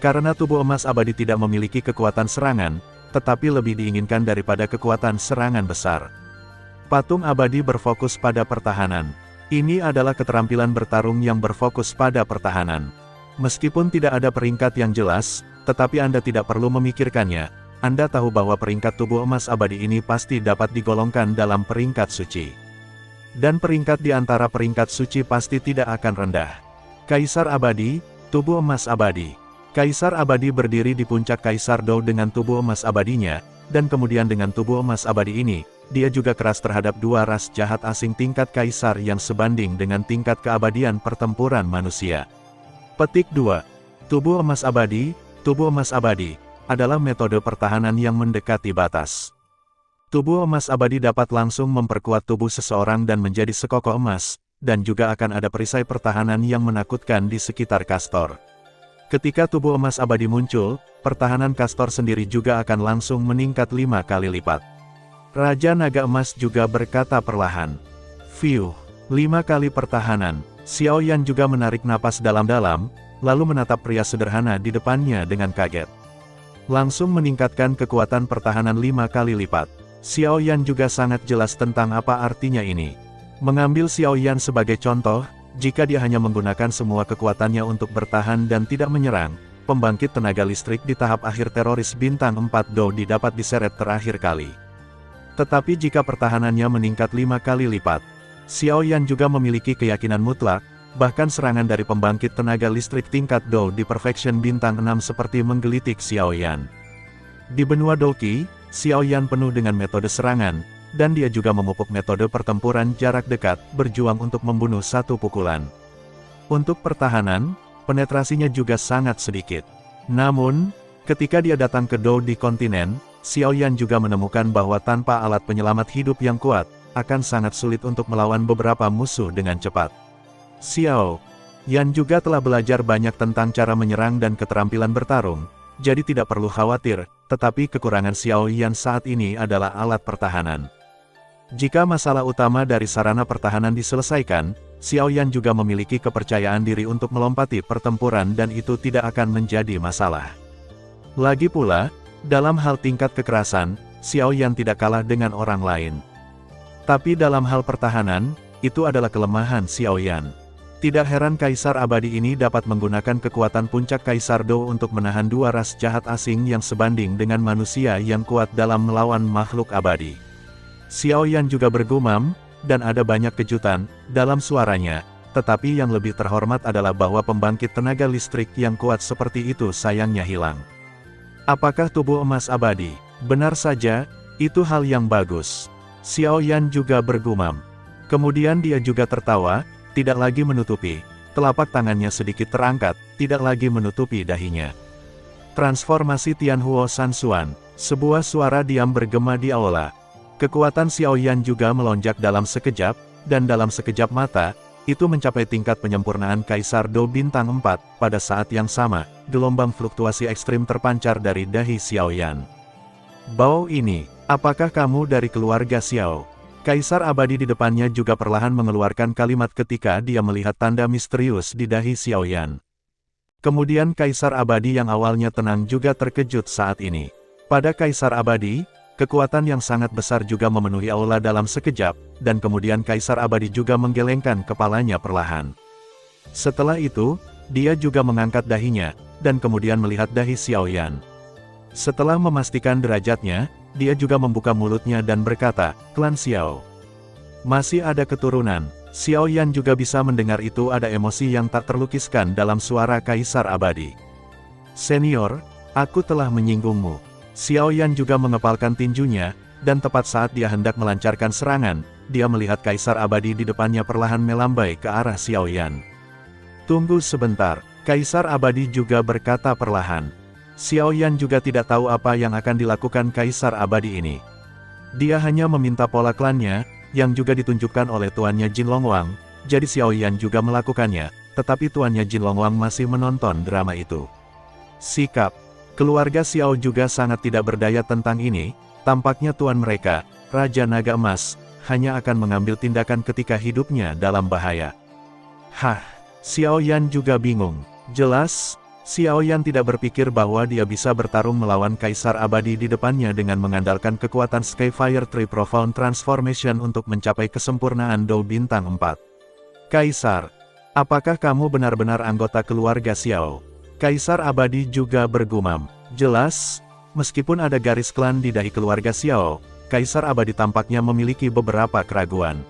Karena tubuh emas abadi tidak memiliki kekuatan serangan, tetapi lebih diinginkan daripada kekuatan serangan besar. Patung abadi berfokus pada pertahanan. Ini adalah keterampilan bertarung yang berfokus pada pertahanan. Meskipun tidak ada peringkat yang jelas, tetapi Anda tidak perlu memikirkannya. Anda tahu bahwa peringkat tubuh emas abadi ini pasti dapat digolongkan dalam peringkat suci. Dan peringkat di antara peringkat suci pasti tidak akan rendah. Kaisar Abadi, tubuh emas abadi. Kaisar Abadi berdiri di puncak Kaisar Do dengan tubuh emas abadinya, dan kemudian dengan tubuh emas abadi ini, dia juga keras terhadap dua ras jahat asing tingkat Kaisar yang sebanding dengan tingkat keabadian pertempuran manusia. Petik 2. Tubuh emas abadi, adalah metode pertahanan yang mendekati batas. Tubuh emas abadi dapat langsung memperkuat tubuh seseorang dan menjadi sekokoh emas, dan juga akan ada perisai pertahanan yang menakutkan di sekitar Kastor. Ketika tubuh emas abadi muncul, pertahanan Kastor sendiri juga akan langsung meningkat 5 kali lipat. Raja Naga Emas juga berkata perlahan. Fiuh, 5 kali pertahanan. Xiaoyan juga menarik napas dalam-dalam, lalu menatap pria sederhana di depannya dengan kaget. Langsung meningkatkan kekuatan pertahanan 5 kali lipat. Xiaoyan juga sangat jelas tentang apa artinya ini. Mengambil Xiaoyan sebagai contoh, jika dia hanya menggunakan semua kekuatannya untuk bertahan dan tidak menyerang, pembangkit tenaga listrik di tahap akhir teroris bintang 4 Do didapat diseret terakhir kali. Tetapi jika pertahanannya meningkat 5 kali lipat, Xiaoyan juga memiliki keyakinan mutlak, bahkan serangan dari pembangkit tenaga listrik tingkat Do di Perfection bintang 6 seperti menggelitik Xiaoyan. Di benua Doqi, Xiaoyan penuh dengan metode serangan, dan dia juga memupuk metode pertempuran jarak dekat, berjuang untuk membunuh satu pukulan. Untuk pertahanan, penetrasinya juga sangat sedikit. Namun, ketika dia datang ke Do di kontinen, Xiaoyan juga menemukan bahwa tanpa alat penyelamat hidup yang kuat, akan sangat sulit untuk melawan beberapa musuh dengan cepat. Xiaoyan juga telah belajar banyak tentang cara menyerang dan keterampilan bertarung, jadi tidak perlu khawatir, tetapi kekurangan Xiaoyan saat ini adalah alat pertahanan. Jika masalah utama dari sarana pertahanan diselesaikan, Xiaoyan juga memiliki kepercayaan diri untuk melompati pertempuran dan itu tidak akan menjadi masalah. Lagi pula, dalam hal tingkat kekerasan, Xiaoyan tidak kalah dengan orang lain. Tapi dalam hal pertahanan, itu adalah kelemahan Xiaoyan. Tidak heran Kaisar Abadi ini dapat menggunakan kekuatan puncak Kaisar Do untuk menahan dua ras jahat asing yang sebanding dengan manusia yang kuat dalam melawan makhluk abadi. Xiaoyan juga bergumam, dan ada banyak kejutan dalam suaranya, tetapi yang lebih terhormat adalah bahwa pembangkit tenaga listrik yang kuat seperti itu sayangnya hilang. Apakah tubuh emas abadi? Benar saja, itu hal yang bagus. Xiaoyan juga bergumam. Kemudian dia juga tertawa, tidak lagi menutupi, telapak tangannya sedikit terangkat, tidak lagi menutupi dahinya. Transformasi Tianhuo Sansuan, sebuah suara diam bergema di aula. Kekuatan Xiaoyan juga melonjak dalam sekejap, dan dalam sekejap mata, itu mencapai tingkat penyempurnaan Kaisar Do bintang 4, pada saat yang sama, gelombang fluktuasi ekstrim terpancar dari dahi Xiaoyan. Bao ini, apakah kamu dari keluarga Xiao? Kaisar Abadi di depannya juga perlahan mengeluarkan kalimat ketika dia melihat tanda misterius di dahi Xiaoyan. Kemudian Kaisar Abadi yang awalnya tenang juga terkejut saat ini. Pada Kaisar Abadi, kekuatan yang sangat besar juga memenuhi aula dalam sekejap, dan kemudian Kaisar Abadi juga menggelengkan kepalanya perlahan. Setelah itu, dia juga mengangkat dahinya, dan kemudian melihat dahi Xiaoyan. Setelah memastikan derajatnya, dia juga membuka mulutnya dan berkata, "Klan Xiao. Masih ada keturunan." Xiaoyan juga bisa mendengar itu ada emosi yang tak terlukiskan dalam suara Kaisar Abadi. "Senior, aku telah menyinggungmu." Xiaoyan juga mengepalkan tinjunya, dan tepat saat dia hendak melancarkan serangan, dia melihat Kaisar Abadi di depannya perlahan melambai ke arah Xiaoyan. "Tunggu sebentar," Kaisar Abadi juga berkata perlahan. Xiao Yan juga tidak tahu apa yang akan dilakukan Kaisar Abadi ini. Dia hanya meminta pola klannya, yang juga ditunjukkan oleh tuannya Jin Longwang, jadi Xiao Yan juga melakukannya, tetapi tuannya Jin Longwang masih menonton drama itu. Sikap keluarga Xiao juga sangat tidak berdaya tentang ini, tampaknya tuan mereka, Raja Naga Emas, hanya akan mengambil tindakan ketika hidupnya dalam bahaya. Hah, Xiao Yan juga bingung. Jelas, Xiao Yan tidak berpikir bahwa dia bisa bertarung melawan Kaisar Abadi di depannya dengan mengandalkan kekuatan Skyfire Tree Profound Transformation untuk mencapai kesempurnaan Dou Bintang 4. Kaisar, apakah kamu benar-benar anggota keluarga Xiao? Kaisar Abadi juga bergumam. Jelas, meskipun ada garis klan di dahi keluarga Xiao, Kaisar Abadi tampaknya memiliki beberapa keraguan.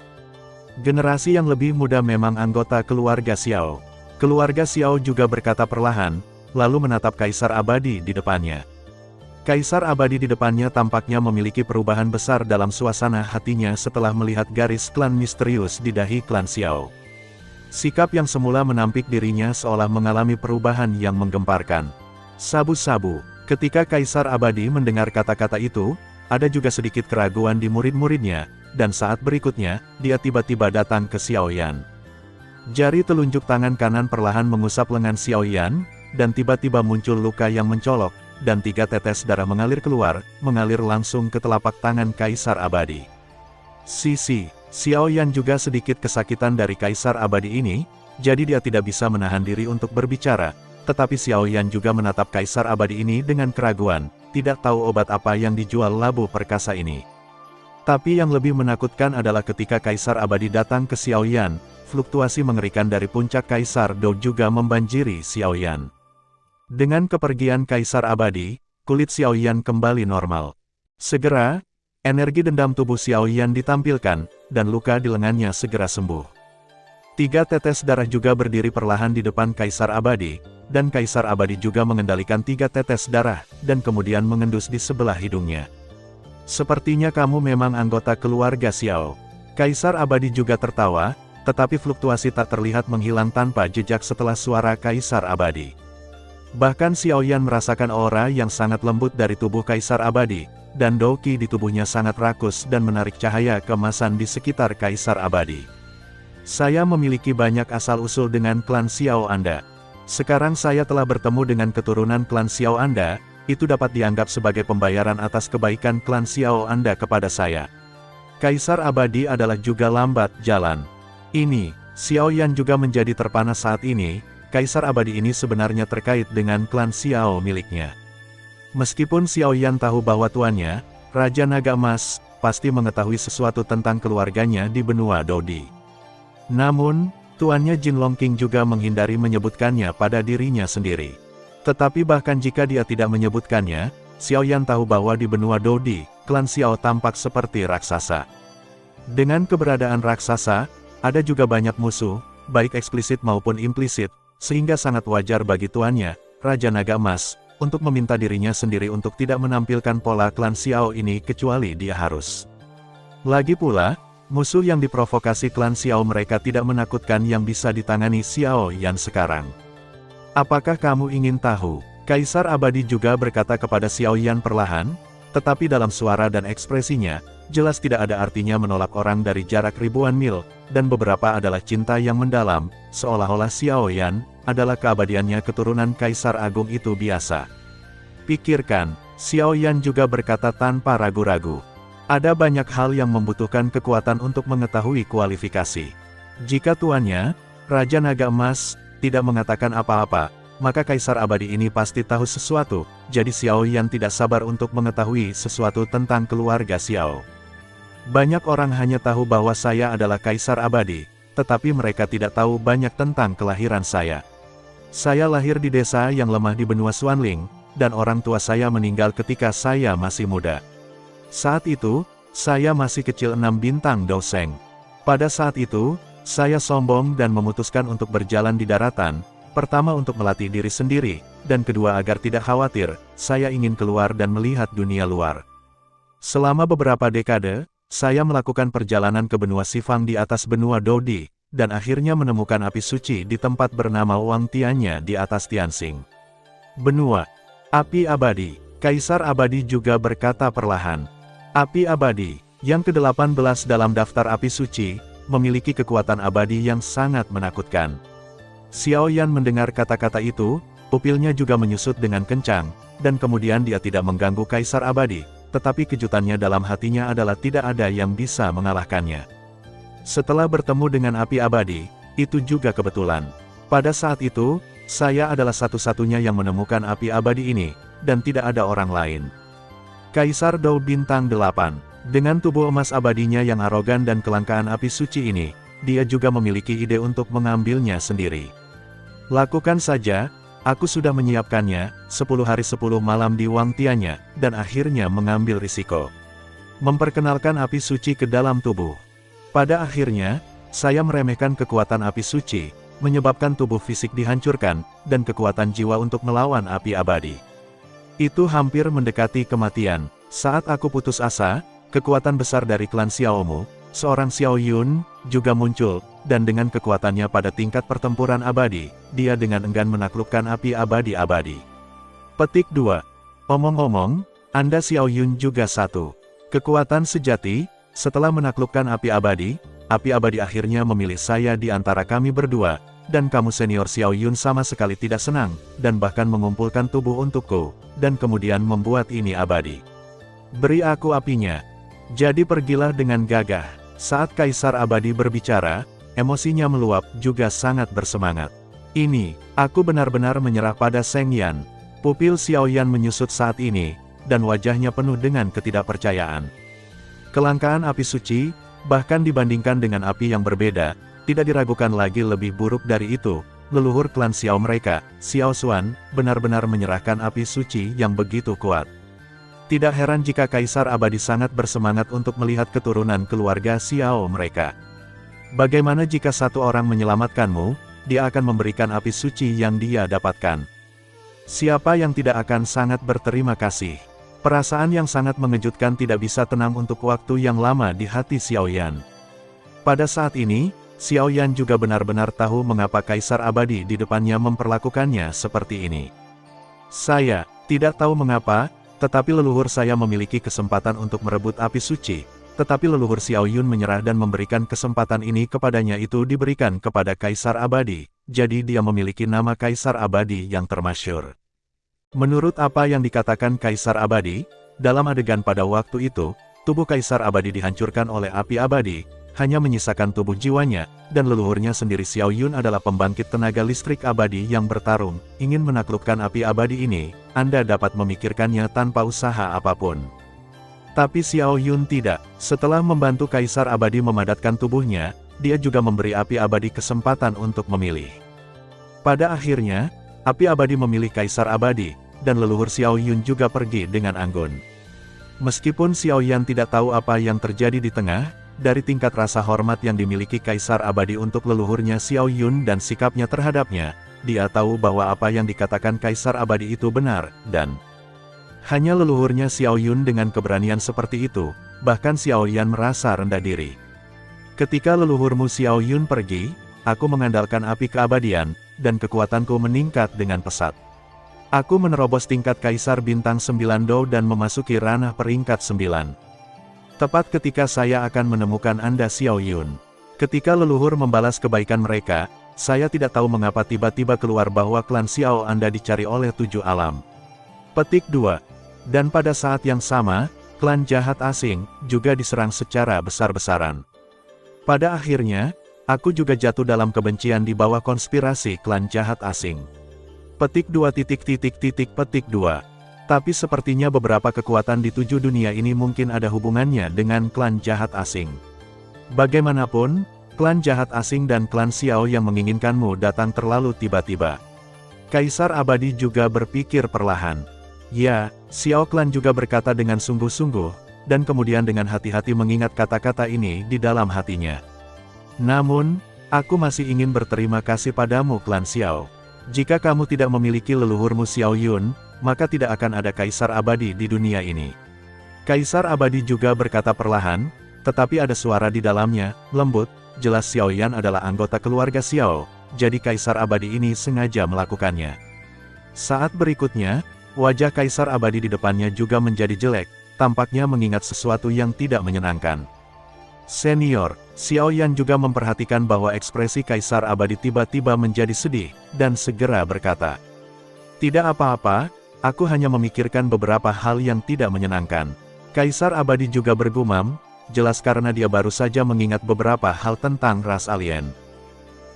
Generasi yang lebih muda memang anggota keluarga Xiao. Keluarga Xiao juga berkata perlahan, lalu menatap Kaisar Abadi di depannya. Kaisar Abadi di depannya tampaknya memiliki perubahan besar dalam suasana hatinya setelah melihat garis klan misterius di dahi klan Xiao. Sikap yang semula menampik dirinya seolah mengalami perubahan yang menggemparkan. Sabu-sabu, ketika Kaisar Abadi mendengar kata-kata itu, ada juga sedikit keraguan di murid-muridnya, dan saat berikutnya, dia tiba-tiba datang ke Xiao Yan. Jari telunjuk tangan kanan perlahan mengusap lengan Xiao Yan, dan tiba-tiba muncul luka yang mencolok, dan 3 tetes darah mengalir keluar, mengalir langsung ke telapak tangan Kaisar Abadi. Xiao Yan juga sedikit kesakitan dari Kaisar Abadi ini, jadi dia tidak bisa menahan diri untuk berbicara, tetapi Xiao Yan juga menatap Kaisar Abadi ini dengan keraguan, tidak tahu obat apa yang dijual labu perkasa ini. Tapi yang lebih menakutkan adalah ketika Kaisar Abadi datang ke Xiao Yan, fluktuasi mengerikan dari puncak Kaisar Dou juga membanjiri Xiao Yan. Dengan kepergian Kaisar Abadi, kulit Xiao Yan kembali normal. Segera, energi dendam tubuh Xiao Yan ditampilkan, dan luka di lengannya segera sembuh. 3 tetes darah juga berdiri perlahan di depan Kaisar Abadi, dan Kaisar Abadi juga mengendalikan 3 tetes darah, dan kemudian mengendus di sebelah hidungnya. Sepertinya kamu memang anggota keluarga Xiao. Kaisar Abadi juga tertawa, tetapi fluktuasi tak terlihat menghilang tanpa jejak setelah suara Kaisar Abadi. Bahkan Xiao Yan merasakan aura yang sangat lembut dari tubuh Kaisar Abadi, dan Dou Qi di tubuhnya sangat rakus dan menarik cahaya keemasan di sekitar Kaisar Abadi. Saya memiliki banyak asal-usul dengan klan Xiao Anda. Sekarang saya telah bertemu dengan keturunan klan Xiao Anda, itu dapat dianggap sebagai pembayaran atas kebaikan klan Xiao Anda kepada saya. Kaisar Abadi adalah juga lambat jalan. Ini, Xiao Yan juga menjadi terpana saat ini, Kaisar Abadi ini sebenarnya terkait dengan klan Xiao miliknya. Meskipun Xiao Yan tahu bahwa tuannya, Raja Naga Emas, pasti mengetahui sesuatu tentang keluarganya di benua Dodi. Namun, tuannya Jin Longqing juga menghindari menyebutkannya pada dirinya sendiri. Tetapi bahkan jika dia tidak menyebutkannya, Xiao Yan tahu bahwa di benua Dodi, klan Xiao tampak seperti raksasa. Dengan keberadaan raksasa, ada juga banyak musuh, baik eksplisit maupun implisit, sehingga sangat wajar bagi tuannya, Raja Naga Emas, untuk meminta dirinya sendiri untuk tidak menampilkan pola klan Xiao ini kecuali dia harus. Lagi pula, musuh yang diprovokasi klan Xiao mereka tidak menakutkan yang bisa ditangani Xiao Yan sekarang. Apakah kamu ingin tahu? Kaisar Abadi juga berkata kepada Xiao Yan perlahan, tetapi dalam suara dan ekspresinya, jelas tidak ada artinya menolak orang dari jarak ribuan mil, dan beberapa adalah cinta yang mendalam, seolah-olah Xiao Yan adalah keabadiannya keturunan Kaisar Agung itu biasa. Pikirkan, Xiao Yan juga berkata tanpa ragu-ragu. Ada banyak hal yang membutuhkan kekuatan untuk mengetahui kualifikasi. Jika tuannya, Raja Naga Emas, tidak mengatakan apa-apa, maka Kaisar Abadi ini pasti tahu sesuatu, jadi Xiao Yan tidak sabar untuk mengetahui sesuatu tentang keluarga Xiao. Banyak orang hanya tahu bahwa saya adalah Kaisar Abadi, tetapi mereka tidak tahu banyak tentang kelahiran saya. Saya lahir di desa yang lemah di benua Xuanling, dan orang tua saya meninggal ketika saya masih muda. Saat itu, saya masih kecil 6 bintang Douseng. Pada saat itu, saya sombong dan memutuskan untuk berjalan di daratan, pertama untuk melatih diri sendiri, dan kedua agar tidak khawatir, saya ingin keluar dan melihat dunia luar. Selama beberapa dekade, saya melakukan perjalanan ke benua Xifang di atas benua Dodi, dan akhirnya menemukan api suci di tempat bernama Wang Tiannya di atas Tianxing. Benua Api abadi. Kaisar abadi juga berkata perlahan. Api abadi, yang ke-18 dalam daftar api suci, memiliki kekuatan abadi yang sangat menakutkan. Xiao Yan mendengar kata-kata itu, pupilnya juga menyusut dengan kencang, dan kemudian dia tidak mengganggu Kaisar abadi, tetapi kejutannya dalam hatinya adalah tidak ada yang bisa mengalahkannya. Setelah bertemu dengan api abadi, itu juga kebetulan. Pada saat itu, saya adalah satu-satunya yang menemukan api abadi ini, dan tidak ada orang lain. Kaisar Dou Bintang 8, dengan tubuh emas abadinya yang arogan dan kelangkaan api suci ini, dia juga memiliki ide untuk mengambilnya sendiri. Lakukan saja, aku sudah menyiapkannya, 10 hari 10 malam di Wang Tianya, dan akhirnya mengambil risiko. Memperkenalkan api suci ke dalam tubuh. Pada akhirnya, saya meremehkan kekuatan api suci, menyebabkan tubuh fisik dihancurkan, dan kekuatan jiwa untuk melawan api abadi. Itu hampir mendekati kematian. Saat aku putus asa, kekuatan besar dari klan Xiaomu, seorang Xiao Yun, juga muncul, dan dengan kekuatannya pada tingkat pertempuran abadi, dia dengan enggan menaklukkan api abadi-abadi. Petik 2. Omong-omong, Anda Xiao Yun juga satu. Kekuatan sejati, setelah menaklukkan api abadi akhirnya memilih saya di antara kami berdua, dan kamu senior Xiao Yun sama sekali tidak senang, dan bahkan mengumpulkan tubuh untukku, dan kemudian membuat ini abadi. Beri aku apinya. Jadi pergilah dengan gagah. Saat Kaisar Abadi berbicara, emosinya meluap juga sangat bersemangat. Ini, aku benar-benar menyerah pada Seng Yan. Pupil Xiao Yan menyusut saat ini, dan wajahnya penuh dengan ketidakpercayaan. Kelangkaan api suci, bahkan dibandingkan dengan api yang berbeda, tidak diragukan lagi lebih buruk dari itu. Leluhur klan Xiao mereka, Xiao Xuan, benar-benar menyerahkan api suci yang begitu kuat. Tidak heran jika Kaisar Abadi sangat bersemangat untuk melihat keturunan keluarga Xiao mereka. Bagaimana jika satu orang menyelamatkanmu, dia akan memberikan api suci yang dia dapatkan. Siapa yang tidak akan sangat berterima kasih? Perasaan yang sangat mengejutkan tidak bisa tenang untuk waktu yang lama di hati Xiao Yan. Pada saat ini, Xiao Yan juga benar-benar tahu mengapa Kaisar Abadi di depannya memperlakukannya seperti ini. Saya tidak tahu mengapa, tetapi leluhur saya memiliki kesempatan untuk merebut api suci, tetapi leluhur Xiao Yun menyerah dan memberikan kesempatan ini kepadanya, itu diberikan kepada Kaisar Abadi, jadi dia memiliki nama Kaisar Abadi yang termasyhur. Menurut apa yang dikatakan Kaisar Abadi, dalam adegan pada waktu itu, tubuh Kaisar Abadi dihancurkan oleh api abadi, hanya menyisakan tubuh jiwanya, dan leluhurnya sendiri Xiao Yun adalah pembangkit tenaga listrik abadi yang bertarung, ingin menaklukkan api abadi ini, Anda dapat memikirkannya tanpa usaha apapun. Tapi Xiao Yun tidak. Setelah membantu Kaisar Abadi memadatkan tubuhnya, dia juga memberi api abadi kesempatan untuk memilih. Pada akhirnya, api abadi memilih Kaisar Abadi, dan leluhur Xiao Yun juga pergi dengan anggun. Meskipun Xiao Yan tidak tahu apa yang terjadi di tengah, dari tingkat rasa hormat yang dimiliki Kaisar Abadi untuk leluhurnya Xiao Yun dan sikapnya terhadapnya, dia tahu bahwa apa yang dikatakan Kaisar Abadi itu benar, dan hanya leluhurnya Xiao Yun dengan keberanian seperti itu, bahkan Xiao Yan merasa rendah diri. Ketika leluhurmu Xiao Yun pergi, aku mengandalkan api keabadian, dan kekuatanku meningkat dengan pesat. Aku menerobos tingkat Kaisar Bintang 9 Dou dan memasuki ranah peringkat 9. Tepat ketika saya akan menemukan Anda Xiao Yun. Ketika leluhur membalas kebaikan mereka, saya tidak tahu mengapa tiba-tiba keluar bahwa klan Xiao Anda dicari oleh 7 alam. Petik 2. Dan pada saat yang sama, klan jahat asing, juga diserang secara besar-besaran. Pada akhirnya, aku juga jatuh dalam kebencian di bawah konspirasi klan jahat asing. Petik 2. Petik 2. Tapi sepertinya beberapa kekuatan di 7 dunia ini mungkin ada hubungannya dengan klan jahat asing. Bagaimanapun, klan jahat asing dan klan Xiao yang menginginkanmu datang terlalu tiba-tiba. Kaisar Abadi juga berpikir perlahan. Ya, Xiao klan juga berkata dengan sungguh-sungguh, dan kemudian dengan hati-hati mengingat kata-kata ini di dalam hatinya. Namun, aku masih ingin berterima kasih padamu klan Xiao. Jika kamu tidak memiliki leluhurmu Xiao Yun, maka tidak akan ada Kaisar Abadi di dunia ini. Kaisar Abadi juga berkata perlahan, tetapi ada suara di dalamnya, lembut, jelas Xiao Yan adalah anggota keluarga Xiao, jadi Kaisar Abadi ini sengaja melakukannya. Saat berikutnya, Wajah Kaisar Abadi di depannya juga menjadi jelek, tampaknya mengingat sesuatu yang tidak menyenangkan. Senior, Xiao Yan juga memperhatikan bahwa ekspresi Kaisar Abadi tiba-tiba menjadi sedih, dan segera berkata, "Tidak apa-apa, aku hanya memikirkan beberapa hal yang tidak menyenangkan." Kaisar Abadi juga bergumam, jelas karena dia baru saja mengingat beberapa hal tentang ras alien.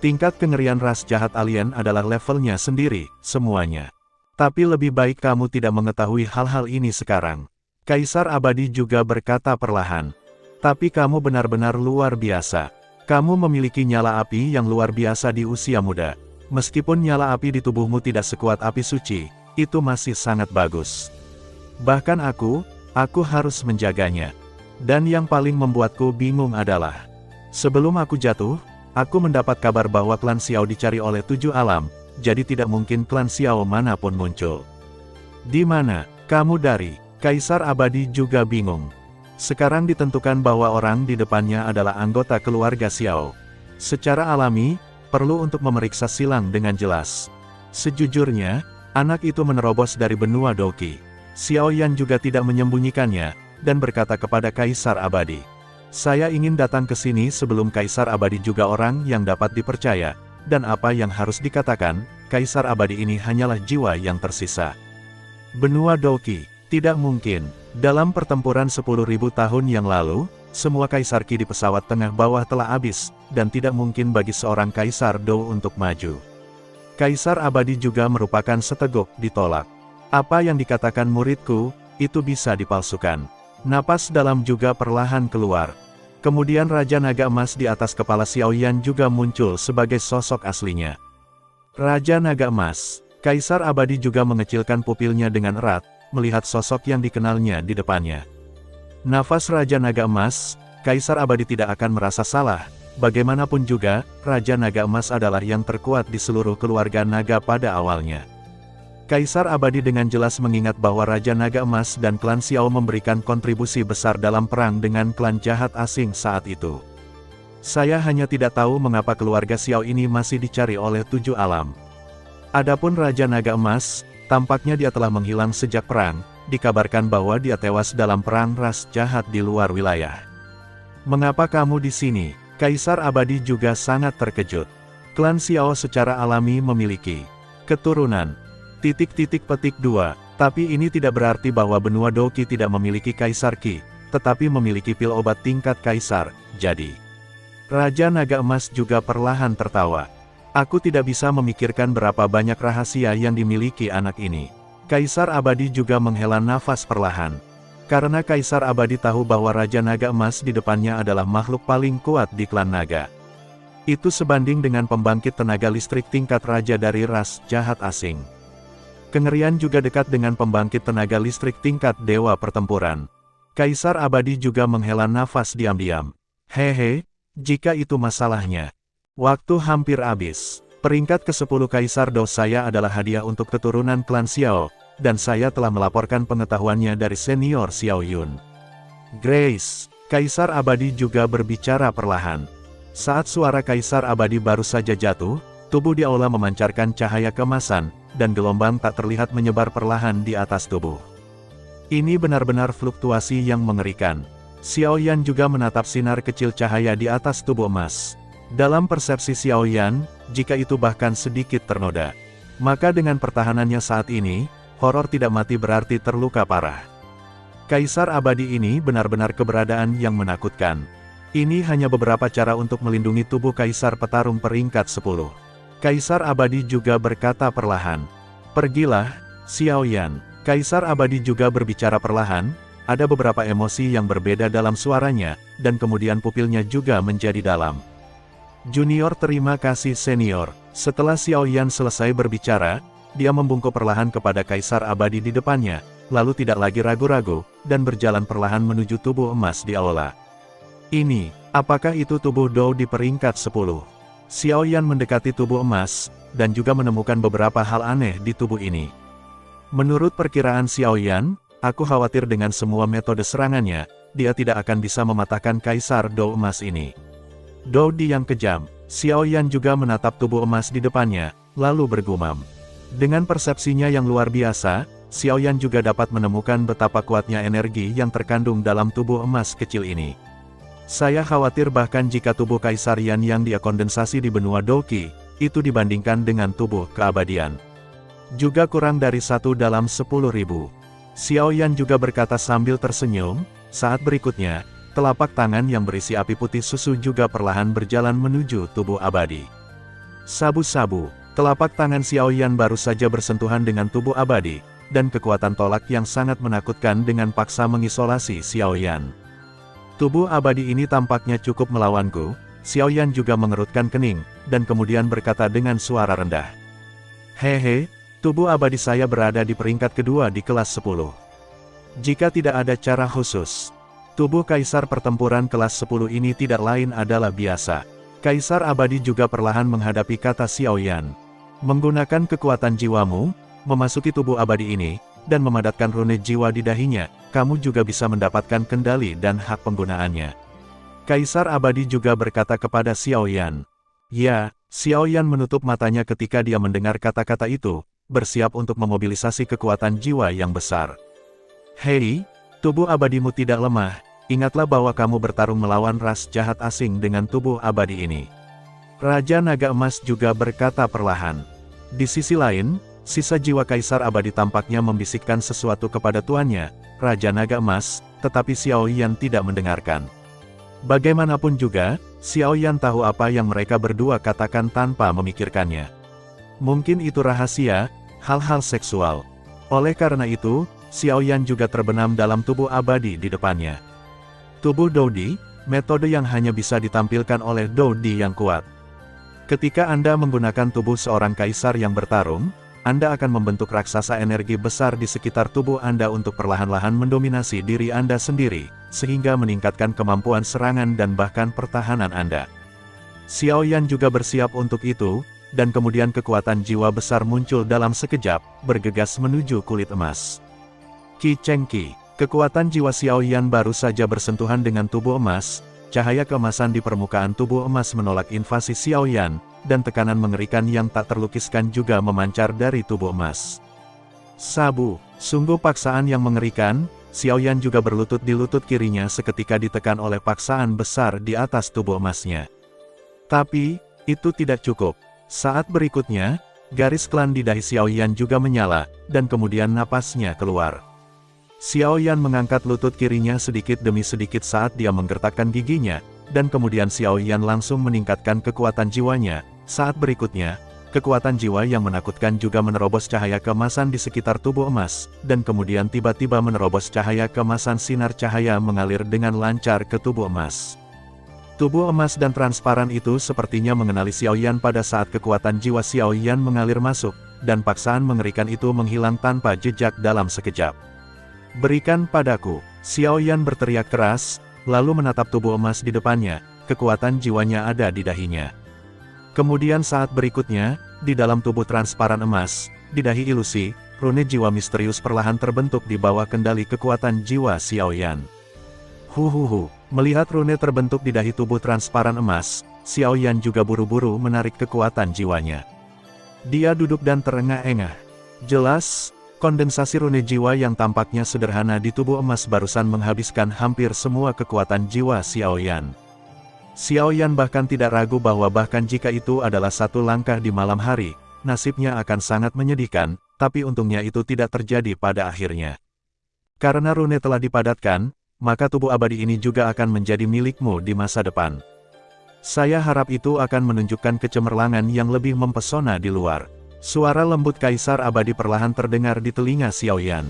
Tingkat kengerian ras jahat alien adalah levelnya sendiri, semuanya. Tapi lebih baik kamu tidak mengetahui hal-hal ini sekarang. Kaisar Abadi juga berkata perlahan. Tapi kamu benar-benar luar biasa. Kamu memiliki nyala api yang luar biasa di usia muda. Meskipun nyala api di tubuhmu tidak sekuat api suci, itu masih sangat bagus. Bahkan aku harus menjaganya. Dan yang paling membuatku bingung adalah, sebelum aku jatuh, aku mendapat kabar bahwa klan Xiao dicari oleh 7 alam. Jadi tidak mungkin klan Xiao manapun muncul. Di mana kamu dari? Kaisar Abadi juga bingung. Sekarang ditentukan bahwa orang di depannya adalah anggota keluarga Xiao. Secara alami, perlu untuk memeriksa silang dengan jelas. Sejujurnya, anak itu menerobos dari benua Doqi. Xiao Yan juga tidak menyembunyikannya, dan berkata kepada Kaisar Abadi, "Saya ingin datang ke sini sebelum Kaisar Abadi juga orang yang dapat dipercaya. Dan apa yang harus dikatakan, Kaisar Abadi ini hanyalah jiwa yang tersisa." Benua Doqi, tidak mungkin. Dalam pertempuran 10.000 tahun yang lalu, semua Kaisar Qi di pesawat tengah bawah telah habis, dan tidak mungkin bagi seorang Kaisar Dou untuk maju. Kaisar Abadi juga merupakan seteguk ditolak. Apa yang dikatakan muridku, itu bisa dipalsukan. Napas dalam juga perlahan keluar. Kemudian Raja Naga Emas di atas kepala Xiao Yan juga muncul sebagai sosok aslinya. Raja Naga Emas, Kaisar Abadi juga mengecilkan pupilnya dengan erat, melihat sosok yang dikenalnya di depannya. Nafas Raja Naga Emas, Kaisar Abadi tidak akan merasa salah. Bagaimanapun juga, Raja Naga Emas adalah yang terkuat di seluruh keluarga naga pada awalnya. Kaisar Abadi dengan jelas mengingat bahwa Raja Naga Emas dan klan Xiao memberikan kontribusi besar dalam perang dengan klan jahat asing saat itu. Saya hanya tidak tahu mengapa keluarga Xiao ini masih dicari oleh 7 alam. Adapun Raja Naga Emas, tampaknya dia telah menghilang sejak perang, dikabarkan bahwa dia tewas dalam perang ras jahat di luar wilayah. "Mengapa kamu di sini?" Kaisar Abadi juga sangat terkejut. Klan Xiao secara alami memiliki keturunan. Petik 2, tapi ini tidak berarti bahwa benua Doqi tidak memiliki Kaisar Qi, tetapi memiliki pil obat tingkat Kaisar, jadi. Raja Naga Emas juga perlahan tertawa. "Aku tidak bisa memikirkan berapa banyak rahasia yang dimiliki anak ini." Kaisar Abadi juga menghela nafas perlahan. Karena Kaisar Abadi tahu bahwa Raja Naga Emas di depannya adalah makhluk paling kuat di klan naga. Itu sebanding dengan pembangkit tenaga listrik tingkat raja dari ras jahat asing. Kengerian juga dekat dengan pembangkit tenaga listrik tingkat dewa pertempuran. Kaisar Abadi juga menghela nafas diam-diam. "Hehe, jika itu masalahnya. Waktu hampir habis. Peringkat ke-10 Kaisar Dou saya adalah hadiah untuk keturunan klan Xiao, dan saya telah melaporkan pengetahuannya dari senior Xiao Yun." "Grace." Kaisar Abadi juga berbicara perlahan. Saat suara Kaisar Abadi baru saja jatuh, tubuh di aula memancarkan cahaya keemasan, dan gelombang tak terlihat menyebar perlahan di atas tubuh. Ini benar-benar fluktuasi yang mengerikan. Xiao Yan juga menatap sinar kecil cahaya di atas tubuh emas. Dalam persepsi Xiao Yan, jika itu bahkan sedikit ternoda, maka dengan pertahanannya saat ini, horor tidak mati berarti terluka parah. Kaisar Abadi ini benar-benar keberadaan yang menakutkan. Ini hanya beberapa cara untuk melindungi tubuh Kaisar Petarung peringkat 10. Kaisar Abadi juga berkata perlahan, "Pergilah, Xiao Yan." Kaisar Abadi juga berbicara perlahan, ada beberapa emosi yang berbeda dalam suaranya, dan kemudian pupilnya juga menjadi dalam. "Junior terima kasih senior." Setelah Xiao Yan selesai berbicara, dia membungkuk perlahan kepada Kaisar Abadi di depannya, lalu tidak lagi ragu-ragu, dan berjalan perlahan menuju tubuh emas di aula. "Ini, apakah itu tubuh Dou di peringkat 10? Xiao Yan mendekati tubuh emas, dan juga menemukan beberapa hal aneh di tubuh ini. Menurut perkiraan Xiao Yan, aku khawatir dengan semua metode serangannya, dia tidak akan bisa mematahkan Kaisar Dou emas ini. Dou Di yang kejam. Xiao Yan juga menatap tubuh emas di depannya, lalu bergumam. Dengan persepsinya yang luar biasa, Xiaoyan juga dapat menemukan betapa kuatnya energi yang terkandung dalam tubuh emas kecil ini. Saya khawatir bahkan jika tubuh Kaisar Yan yang dia kondensasi di benua Doki, itu dibandingkan dengan tubuh keabadian, juga kurang dari 1 dalam 10.000. Xiaoyan juga berkata sambil tersenyum. Saat berikutnya, telapak tangan yang berisi api putih susu juga perlahan berjalan menuju tubuh abadi. Sabu-sabu, telapak tangan Xiaoyan baru saja bersentuhan dengan tubuh abadi, dan kekuatan tolak yang sangat menakutkan dengan paksa mengisolasi Xiaoyan. Tubuh abadi ini tampaknya cukup melawanku. Xiaoyan juga mengerutkan kening, dan kemudian berkata dengan suara rendah. Hehe, tubuh abadi saya berada di peringkat kedua di kelas 10. Jika tidak ada cara khusus, tubuh Kaisar Pertempuran kelas 10 ini tidak lain adalah biasa. Kaisar abadi juga perlahan menghadapi kata Xiaoyan. Menggunakan kekuatan jiwamu, memasuki tubuh abadi ini, dan memadatkan rune jiwa di dahinya, kamu juga bisa mendapatkan kendali dan hak penggunaannya. Kaisar abadi juga berkata kepada Xiaoyan. Ya, Xiaoyan menutup matanya ketika dia mendengar kata-kata itu, bersiap untuk memobilisasi kekuatan jiwa yang besar. Hei, tubuh abadimu tidak lemah, ingatlah bahwa kamu bertarung melawan ras jahat asing dengan tubuh abadi ini. Raja Naga Emas juga berkata perlahan. Di sisi lain, sisa jiwa Kaisar abadi tampaknya membisikkan sesuatu kepada tuannya, Raja Naga Emas, tetapi Xiaoyan tidak mendengarkan. Bagaimanapun juga, Xiaoyan tahu apa yang mereka berdua katakan tanpa memikirkannya. Mungkin itu rahasia, hal-hal seksual. Oleh karena itu, Xiaoyan juga terbenam dalam tubuh abadi di depannya. Tubuh Doudi, metode yang hanya bisa ditampilkan oleh Doudi yang kuat. Ketika Anda menggunakan tubuh seorang kaisar yang bertarung, Anda akan membentuk raksasa energi besar di sekitar tubuh Anda untuk perlahan-lahan mendominasi diri Anda sendiri, sehingga meningkatkan kemampuan serangan dan bahkan pertahanan Anda. Xiaoyan juga bersiap untuk itu, dan kemudian kekuatan jiwa besar muncul dalam sekejap, bergegas menuju kulit emas. Qi Cheng Qi, kekuatan jiwa Xiaoyan baru saja bersentuhan dengan tubuh emas, cahaya keemasan di permukaan tubuh emas menolak invasi Xiaoyan, dan tekanan mengerikan yang tak terlukiskan juga memancar dari tubuh emas. Sabu, sungguh paksaan yang mengerikan. Xiaoyan juga berlutut di lutut kirinya seketika ditekan oleh paksaan besar di atas tubuh emasnya. Tapi, itu tidak cukup. Saat berikutnya, garis klan di dahi Xiaoyan juga menyala, dan kemudian napasnya keluar. Xiaoyan mengangkat lutut kirinya sedikit demi sedikit saat dia menggertakkan giginya, dan kemudian Xiaoyan langsung meningkatkan kekuatan jiwanya. Saat berikutnya, kekuatan jiwa yang menakutkan juga menerobos cahaya keemasan di sekitar tubuh emas, dan kemudian tiba-tiba menerobos cahaya keemasan. Sinar cahaya mengalir dengan lancar ke tubuh emas. Tubuh emas dan transparan itu sepertinya mengenali Xiaoyan pada saat kekuatan jiwa Xiaoyan mengalir masuk, dan paksaan mengerikan itu menghilang tanpa jejak dalam sekejap. Berikan padaku, Xiaoyan berteriak keras, lalu menatap tubuh emas di depannya, kekuatan jiwanya ada di dahinya. Kemudian saat berikutnya, di dalam tubuh transparan emas, di dahi ilusi, rune jiwa misterius perlahan terbentuk di bawah kendali kekuatan jiwa Xiaoyan. Huhuhu, melihat rune terbentuk di dahi tubuh transparan emas, Xiaoyan juga buru-buru menarik kekuatan jiwanya. Dia duduk dan terengah-engah. Jelas, kondensasi rune jiwa yang tampaknya sederhana di tubuh emas barusan menghabiskan hampir semua kekuatan jiwa Xiaoyan. Xiaoyan bahkan tidak ragu bahwa bahkan jika itu adalah satu langkah di malam hari, nasibnya akan sangat menyedihkan, tapi untungnya itu tidak terjadi pada akhirnya. Karena rune telah dipadatkan, maka tubuh abadi ini juga akan menjadi milikmu di masa depan. Saya harap itu akan menunjukkan kecemerlangan yang lebih mempesona di luar. Suara lembut Kaisar abadi perlahan terdengar di telinga Xiaoyan.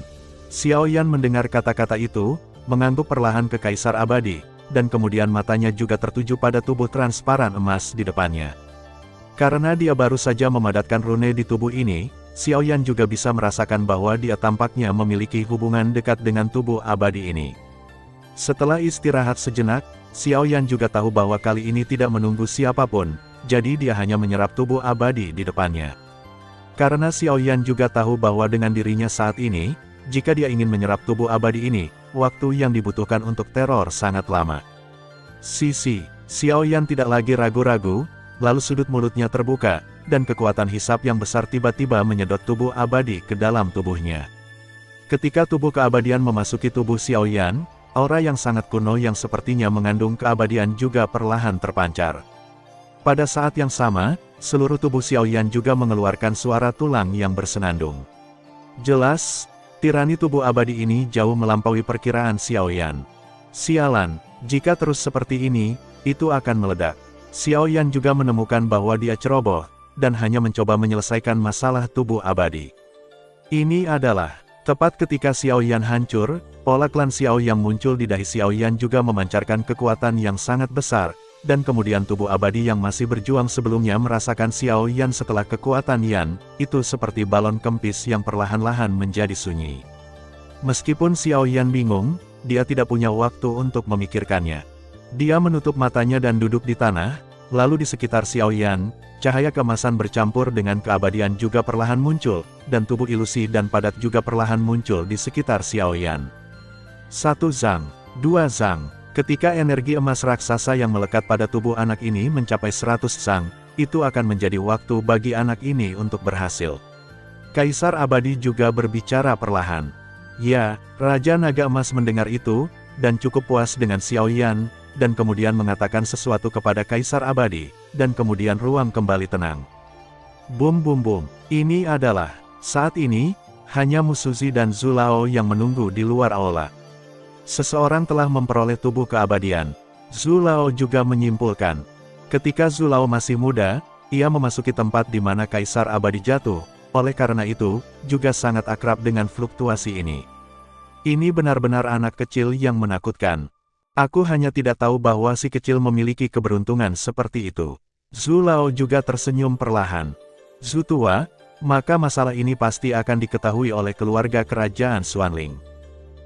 Xiaoyan mendengar kata-kata itu, mengangguk perlahan ke Kaisar abadi, dan kemudian matanya juga tertuju pada tubuh transparan emas di depannya. Karena dia baru saja memadatkan rune di tubuh ini, Xiaoyan juga bisa merasakan bahwa dia tampaknya memiliki hubungan dekat dengan tubuh abadi ini. Setelah istirahat sejenak, Xiaoyan juga tahu bahwa kali ini tidak menunggu siapapun, jadi dia hanya menyerap tubuh abadi di depannya. Karena Xiaoyan juga tahu bahwa dengan dirinya saat ini, jika dia ingin menyerap tubuh abadi ini, waktu yang dibutuhkan untuk teror sangat lama. Xiaoyan tidak lagi ragu-ragu, lalu sudut mulutnya terbuka, dan kekuatan hisap yang besar tiba-tiba menyedot tubuh abadi ke dalam tubuhnya. Ketika tubuh keabadian memasuki tubuh Xiaoyan, aura yang sangat kuno yang sepertinya mengandung keabadian juga perlahan terpancar. Pada saat yang sama, seluruh tubuh Xiaoyan juga mengeluarkan suara tulang yang bersenandung. Jelas, tirani tubuh abadi ini jauh melampaui perkiraan Xiaoyan. Sialan, jika terus seperti ini, itu akan meledak. Xiaoyan juga menemukan bahwa dia ceroboh, dan hanya mencoba menyelesaikan masalah tubuh abadi. Ini adalah, tepat ketika Xiaoyan hancur, pola klan Xiao yang muncul di dahi Xiaoyan juga memancarkan kekuatan yang sangat besar, dan kemudian tubuh abadi yang masih berjuang sebelumnya merasakan Xiaoyan setelah kekuatan Yan, itu seperti balon kempis yang perlahan-lahan menjadi sunyi. Meskipun Xiaoyan bingung, dia tidak punya waktu untuk memikirkannya. Dia menutup matanya dan duduk di tanah, lalu di sekitar Xiaoyan, cahaya keemasan bercampur dengan keabadian juga perlahan muncul, dan tubuh ilusi dan padat juga perlahan muncul di sekitar Xiaoyan. 1 zang, 2 zang, ketika energi emas raksasa yang melekat pada tubuh anak ini mencapai 100 zang, itu akan menjadi waktu bagi anak ini untuk berhasil. Kaisar Abadi juga berbicara perlahan. Ya, Raja Naga Emas mendengar itu, dan cukup puas dengan Xiaoyan, dan kemudian mengatakan sesuatu kepada Kaisar Abadi, dan kemudian ruang kembali tenang. Bum bum bum, ini adalah, saat ini, hanya Musuzi dan Zulao yang menunggu di luar aula. Seseorang telah memperoleh tubuh keabadian. Zulao juga menyimpulkan. Ketika Zulao masih muda, ia memasuki tempat di mana Kaisar Abadi jatuh, oleh karena itu, juga sangat akrab dengan fluktuasi ini. Ini benar-benar anak kecil yang menakutkan. Aku hanya tidak tahu bahwa si kecil memiliki keberuntungan seperti itu. Zulao juga tersenyum perlahan. Zutua, maka masalah ini pasti akan diketahui oleh keluarga kerajaan Xuanling.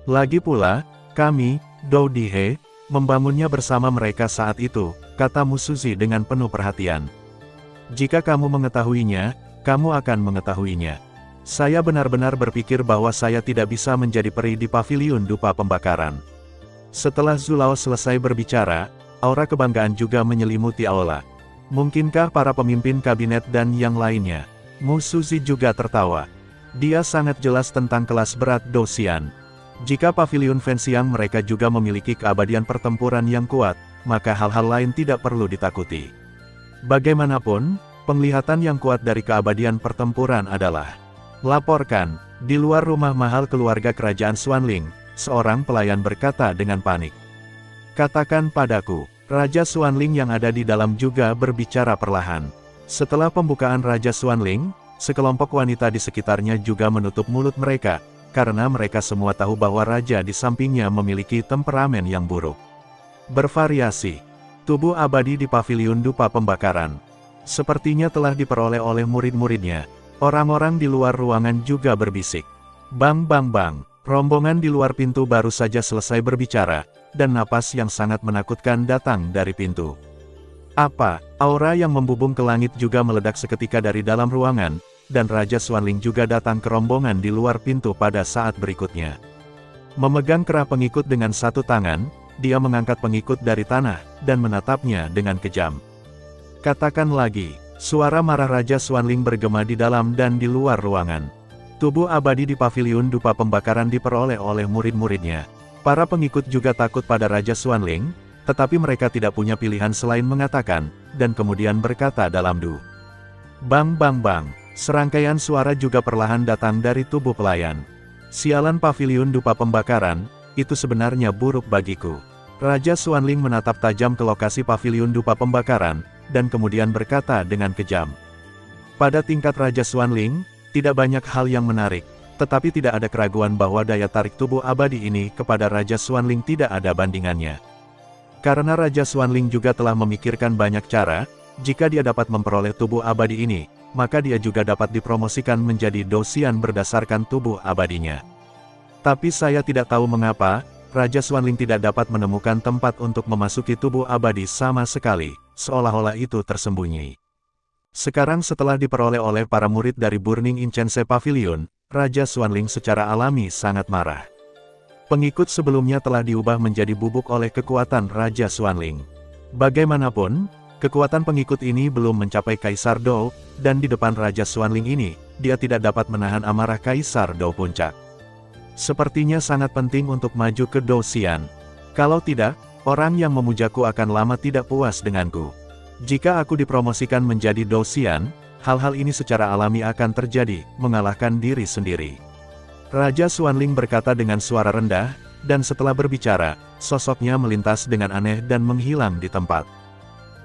Lagi pula, kami, Dou Dihe, membangunnya bersama mereka saat itu, kata Musuzi dengan penuh perhatian. Jika kamu mengetahuinya, kamu akan mengetahuinya. Saya benar-benar berpikir bahwa saya tidak bisa menjadi peri di paviliun dupa pembakaran. Setelah Zulao selesai berbicara, aura kebanggaan juga menyelimuti aula. Mungkinkah para pemimpin kabinet dan yang lainnya? Musuzi juga tertawa. Dia sangat jelas tentang kelas berat Dosian. Jika paviliun Fenxiang mereka juga memiliki keabadian pertempuran yang kuat, maka hal-hal lain tidak perlu ditakuti. Bagaimanapun, penglihatan yang kuat dari keabadian pertempuran adalah, laporkan, di luar rumah mahal keluarga kerajaan Xuanling, seorang pelayan berkata dengan panik. Katakan padaku, Raja Xuanling yang ada di dalam juga berbicara perlahan. Setelah pembukaan Raja Xuanling, sekelompok wanita di sekitarnya juga menutup mulut mereka, karena mereka semua tahu bahwa raja di sampingnya memiliki temperamen yang buruk. Bervariasi. Tubuh abadi di paviliun dupa pembakaran. Sepertinya telah diperoleh oleh murid-muridnya. Orang-orang di luar ruangan juga berbisik. Bang bang bang. Rombongan di luar pintu baru saja selesai berbicara, dan napas yang sangat menakutkan datang dari pintu. Apa? Aura yang membubung ke langit juga meledak seketika dari dalam ruangan, dan Raja Xuanling juga datang ke rombongan di luar pintu pada saat berikutnya. Memegang kerah pengikut dengan satu tangan, dia mengangkat pengikut dari tanah, dan menatapnya dengan kejam. Katakan lagi, suara marah Raja Xuanling bergema di dalam dan di luar ruangan. Tubuh abadi di paviliun dupa pembakaran diperoleh oleh murid-muridnya. Para pengikut juga takut pada Raja Xuanling, tetapi mereka tidak punya pilihan selain mengatakan, dan kemudian berkata dalam du. Bang bang bang, serangkaian suara juga perlahan datang dari tubuh pelayan. Sialan paviliun dupa pembakaran, itu sebenarnya buruk bagiku. Raja Xuanling menatap tajam ke lokasi paviliun dupa pembakaran, dan kemudian berkata dengan kejam. Pada tingkat Raja Xuanling, tidak banyak hal yang menarik, tetapi tidak ada keraguan bahwa daya tarik tubuh abadi ini kepada Raja Xuanling tidak ada bandingannya. Karena Raja Xuanling juga telah memikirkan banyak cara, jika dia dapat memperoleh tubuh abadi ini, maka dia juga dapat dipromosikan menjadi Dosian berdasarkan tubuh abadinya. Tapi saya tidak tahu mengapa, Raja Xuanling tidak dapat menemukan tempat untuk memasuki tubuh abadi sama sekali, seolah-olah itu tersembunyi. Sekarang setelah diperoleh oleh para murid dari Burning Incense Pavilion, Raja Xuanling secara alami sangat marah. Pengikut sebelumnya telah diubah menjadi bubuk oleh kekuatan Raja Xuanling. Bagaimanapun, kekuatan pengikut ini belum mencapai Kaisar Dou, dan di depan Raja Xuanling ini, dia tidak dapat menahan amarah Kaisar Dou Puncak. Sepertinya sangat penting untuk maju ke Dou Xian. Kalau tidak, orang yang memujaku akan lama tidak puas denganku. Jika aku dipromosikan menjadi Dou Xian, hal-hal ini secara alami akan terjadi, mengalahkan diri sendiri. Raja Xuanling berkata dengan suara rendah, dan setelah berbicara, sosoknya melintas dengan aneh dan menghilang di tempat.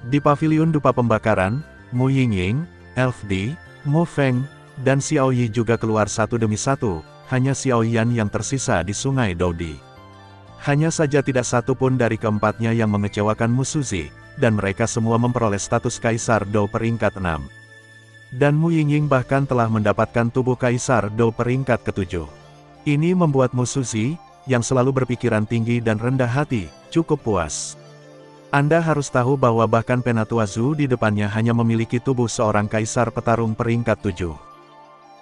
Di paviliun dupa pembakaran, Mu Yingying, Elf Di, Mu Feng, dan Xiao Yi juga keluar satu demi satu, hanya Xiao Yan yang tersisa di sungai Doudi. Hanya saja tidak satu pun dari keempatnya yang mengecewakan Mu Suzi, dan mereka semua memperoleh status Kaisar Dou peringkat 6. Dan Mu Yingying bahkan telah mendapatkan tubuh Kaisar Dou peringkat ke-7. Ini membuat Mu Suzi, yang selalu berpikiran tinggi dan rendah hati, cukup puas. Anda harus tahu bahwa bahkan Penatua Zhu di depannya hanya memiliki tubuh seorang Kaisar petarung peringkat 7.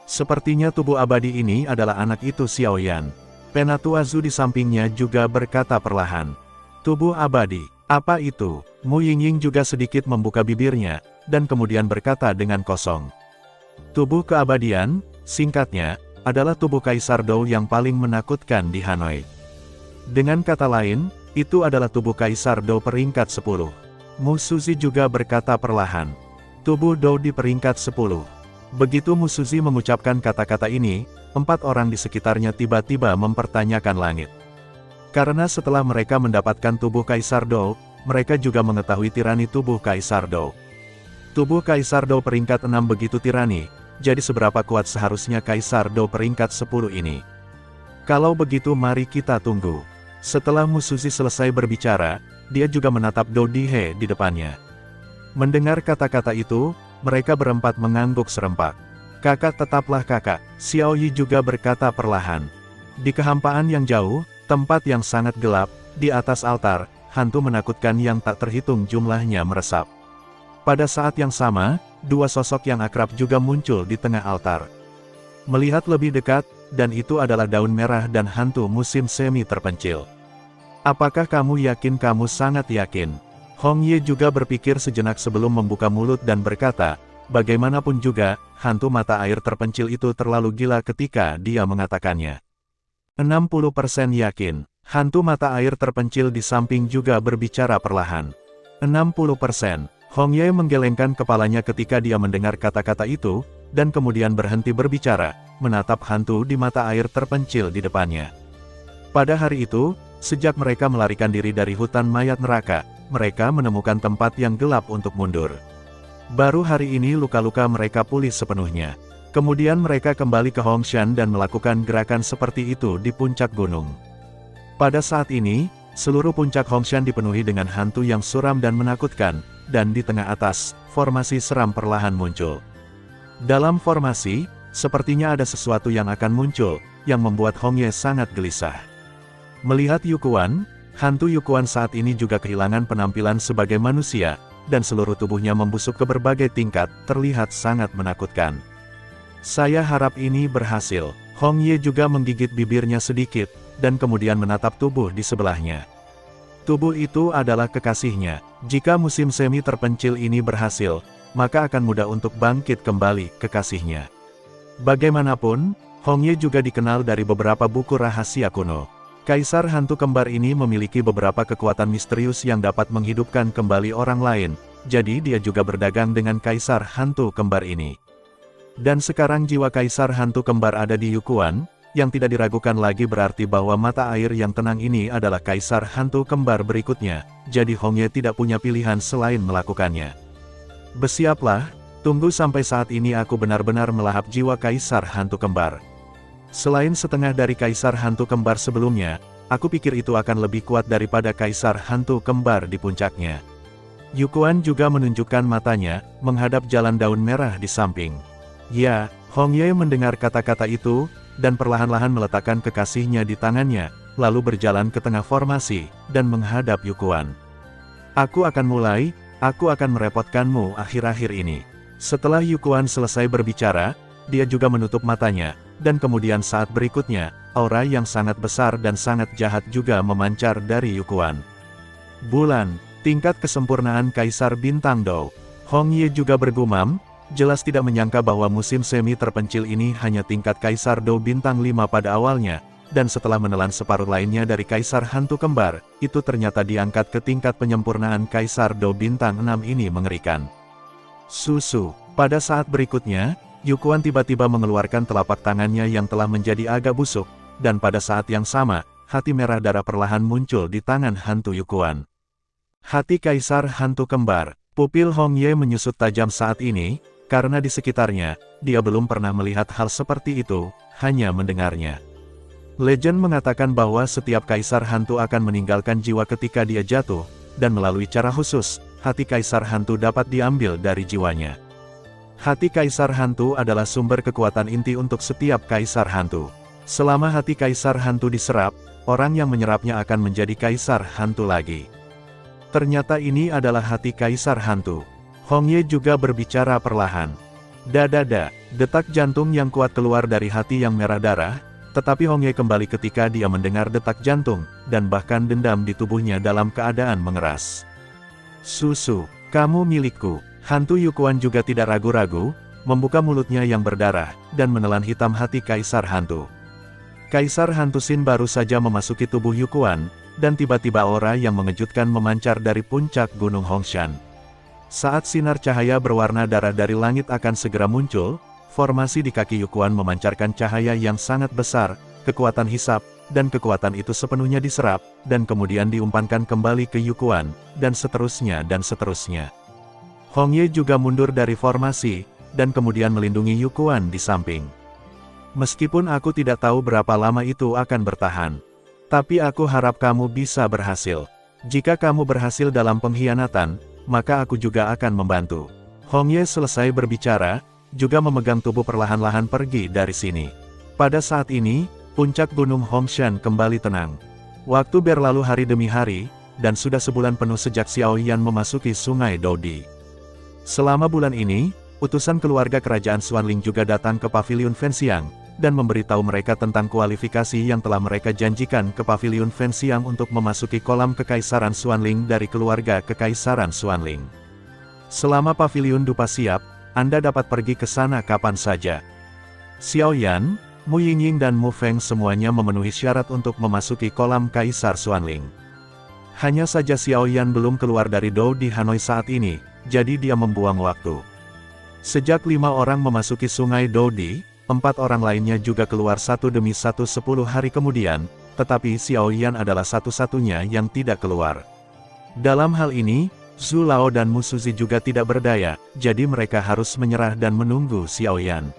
Sepertinya tubuh abadi ini adalah anak itu Xiao Yan. Penatua Zhu di sampingnya juga berkata perlahan. Tubuh abadi, apa itu? Mu Yingying juga sedikit membuka bibirnya, dan kemudian berkata dengan kosong. Tubuh keabadian, singkatnya, adalah tubuh Kaisar Dou yang paling menakutkan di Hanoi. Dengan kata lain, itu adalah tubuh Kaisar Dou peringkat 10. Mu Suzi juga berkata perlahan. Tubuh Dou di peringkat 10. Begitu Mu Suzi mengucapkan kata-kata ini, 4 orang di sekitarnya tiba-tiba mempertanyakan langit. Karena setelah mereka mendapatkan tubuh Kaisar Dou, mereka juga mengetahui tirani tubuh Kaisar Dou. Tubuh Kaisar Dou peringkat 6 begitu tirani, jadi seberapa kuat seharusnya Kaisar Dou peringkat 10 ini? Kalau begitu mari kita tunggu. Setelah Mu Suzi selesai berbicara, dia juga menatap Dou Dihe di depannya. Mendengar kata-kata itu, mereka berempat mengangguk serempak. Kakak tetaplah kakak, Xiao Yi juga berkata perlahan. Di kehampaan yang jauh, tempat yang sangat gelap, di atas altar, hantu menakutkan yang tak terhitung jumlahnya meresap. Pada saat yang sama, 2 sosok yang akrab juga muncul di tengah altar. Melihat lebih dekat, dan itu adalah daun merah dan hantu musim semi terpencil. Apakah kamu yakin? Kamu sangat yakin? Hong Ye juga berpikir sejenak sebelum membuka mulut dan berkata, bagaimanapun juga, hantu mata air terpencil itu terlalu gila ketika dia mengatakannya. 60% yakin. Hantu mata air terpencil di samping juga berbicara perlahan. 60%. Hong Ye menggelengkan kepalanya ketika dia mendengar kata-kata itu, dan kemudian berhenti berbicara, menatap hantu di mata air terpencil di depannya. Pada hari itu, sejak mereka melarikan diri dari hutan mayat neraka, mereka menemukan tempat yang gelap untuk mundur. Baru hari ini luka-luka mereka pulih sepenuhnya. Kemudian mereka kembali ke Hongshan dan melakukan gerakan seperti itu di puncak gunung. Pada saat ini, seluruh puncak Hongshan dipenuhi dengan hantu yang suram dan menakutkan, dan di tengah atas, formasi seram perlahan muncul. Dalam formasi, sepertinya ada sesuatu yang akan muncul, yang membuat Hong Ye sangat gelisah. Melihat Yukuan, hantu Yukuan saat ini juga kehilangan penampilan sebagai manusia, dan seluruh tubuhnya membusuk ke berbagai tingkat, terlihat sangat menakutkan. Saya harap ini berhasil. Hong Ye juga menggigit bibirnya sedikit, dan kemudian menatap tubuh di sebelahnya. Tubuh itu adalah kekasihnya. Jika musim semi terpencil ini berhasil, maka akan mudah untuk bangkit kembali kekasihnya. Bagaimanapun, Hong Ye juga dikenal dari beberapa buku rahasia kuno. Kaisar hantu kembar ini memiliki beberapa kekuatan misterius yang dapat menghidupkan kembali orang lain, jadi dia juga berdagang dengan kaisar hantu kembar ini. Dan sekarang jiwa kaisar hantu kembar ada di Yukuan, yang tidak diragukan lagi berarti bahwa mata air yang tenang ini adalah kaisar hantu kembar berikutnya, jadi Hong Ye tidak punya pilihan selain melakukannya. Bersiaplah, tunggu sampai saat ini aku benar-benar melahap jiwa kaisar hantu kembar. Selain setengah dari kaisar hantu kembar sebelumnya, aku pikir itu akan lebih kuat daripada kaisar hantu kembar di puncaknya. Yukuan juga menunjukkan matanya, menghadap jalan daun merah di samping. Ya, Hong Ye mendengar kata-kata itu, dan perlahan-lahan meletakkan kekasihnya di tangannya, lalu berjalan ke tengah formasi, dan menghadap Yukuan. Aku akan mulai, aku akan merepotkanmu akhir-akhir ini. Setelah Yukuan selesai berbicara, dia juga menutup matanya, dan kemudian saat berikutnya, aura yang sangat besar dan sangat jahat juga memancar dari Yukuan. Bulan, tingkat kesempurnaan Kaisar Bintang Dou. Hong Ye juga bergumam, jelas tidak menyangka bahwa musim semi terpencil ini hanya tingkat Kaisar Dou Bintang 5 pada awalnya, dan setelah menelan separuh lainnya dari Kaisar Hantu Kembar, itu ternyata diangkat ke tingkat penyempurnaan Kaisar Do Bintang 6 ini mengerikan. Susu. Pada saat berikutnya, Yukuan tiba-tiba mengeluarkan telapak tangannya yang telah menjadi agak busuk, dan pada saat yang sama, hati merah darah perlahan muncul di tangan hantu Yukuan. Hati Kaisar Hantu Kembar. Pupil Hong Ye menyusut tajam saat ini, karena di sekitarnya, dia belum pernah melihat hal seperti itu, hanya mendengarnya. Legend mengatakan bahwa setiap kaisar hantu akan meninggalkan jiwa ketika dia jatuh, dan melalui cara khusus, hati kaisar hantu dapat diambil dari jiwanya. Hati kaisar hantu adalah sumber kekuatan inti untuk setiap kaisar hantu. Selama hati kaisar hantu diserap, orang yang menyerapnya akan menjadi kaisar hantu lagi. Ternyata ini adalah hati kaisar hantu. Hong Ye juga berbicara perlahan. Dadada, detak jantung yang kuat keluar dari hati yang merah darah, tetapi Hong Ye kembali ketika dia mendengar detak jantung, dan bahkan dendam di tubuhnya dalam keadaan mengeras. Susu, kamu milikku. Hantu Yukuan juga tidak ragu-ragu, membuka mulutnya yang berdarah, dan menelan hitam hati Kaisar Hantu. Kaisar Hantu Sin baru saja memasuki tubuh Yukuan, dan tiba-tiba aura yang mengejutkan memancar dari puncak Gunung Hongshan. Saat sinar cahaya berwarna darah dari langit akan segera muncul, formasi di kaki Yukuan memancarkan cahaya yang sangat besar, kekuatan hisap, dan kekuatan itu sepenuhnya diserap, dan kemudian diumpankan kembali ke Yukuan, dan seterusnya dan seterusnya. Hong Ye juga mundur dari formasi, dan kemudian melindungi Yukuan di samping. Meskipun aku tidak tahu berapa lama itu akan bertahan, tapi aku harap kamu bisa berhasil. Jika kamu berhasil dalam pengkhianatan, maka aku juga akan membantu. Hong Ye selesai berbicara, juga memegang tubuh perlahan-lahan pergi dari sini. Pada saat ini, puncak Gunung Hongshan kembali tenang. Waktu berlalu hari demi hari, dan sudah sebulan penuh sejak Xiao Yan memasuki Sungai Dodi. Selama bulan ini, utusan keluarga kerajaan Xuanling juga datang ke Paviliun Fenxiang, dan memberitahu mereka tentang kualifikasi yang telah mereka janjikan ke Paviliun Fenxiang untuk memasuki kolam Kekaisaran Xuanling dari keluarga Kekaisaran Xuanling. Selama Paviliun Dupa siap, Anda dapat pergi ke sana kapan saja. Xiao Yan, Mu Yingying dan Mu Feng semuanya memenuhi syarat untuk memasuki kolam Kaisar Xuanling. Hanya saja Xiao Yan belum keluar dari Dou di Hanoi saat ini, jadi dia membuang waktu. Sejak 5 orang memasuki Sungai Dodi, 4 orang lainnya juga keluar satu demi satu 10 hari kemudian, tetapi Xiao Yan adalah satu-satunya yang tidak keluar. Dalam hal ini, Zhu Lao dan Mu Suzi juga tidak berdaya, jadi mereka harus menyerah dan menunggu Xiao Yan.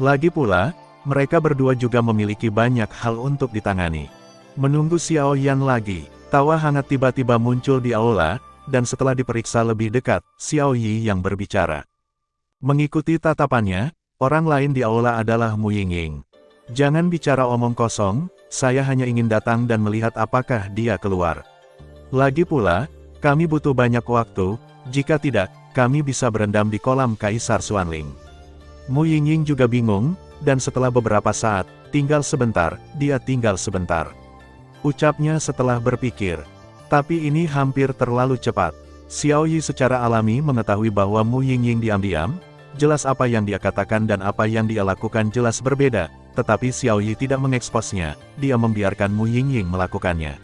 Lagi pula, mereka berdua juga memiliki banyak hal untuk ditangani. Menunggu Xiao Yan lagi, tawa hangat tiba-tiba muncul di aula, dan setelah diperiksa lebih dekat, Xiao Yi yang berbicara. Mengikuti tatapannya, orang lain di aula adalah Mu Yingying. Jangan bicara omong kosong, saya hanya ingin datang dan melihat apakah dia keluar. Lagi pula, kami butuh banyak waktu, jika tidak, kami bisa berendam di kolam Kaisar Xuanling. Mu Yingying juga bingung, dan setelah beberapa saat, tinggal sebentar, dia tinggal sebentar. Ucapnya setelah berpikir. Tapi ini hampir terlalu cepat. Xiao Yi secara alami mengetahui bahwa Mu Yingying diam-diam, jelas apa yang dia katakan dan apa yang dia lakukan jelas berbeda, tetapi Xiao Yi tidak mengeksposnya, dia membiarkan Mu Yingying melakukannya.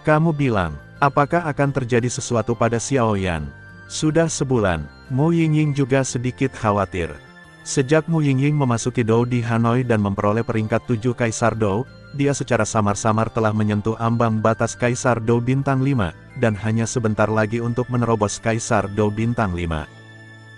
Kamu bilang, apakah akan terjadi sesuatu pada Xiao Yan? Sudah sebulan, Mu Yingying juga sedikit khawatir. Sejak Mu Yingying memasuki Dou di Hanoi dan memperoleh peringkat 7 Kaisar Dou, dia secara samar-samar telah menyentuh ambang batas Kaisar Dou Bintang 5, dan hanya sebentar lagi untuk menerobos Kaisar Dou Bintang 5.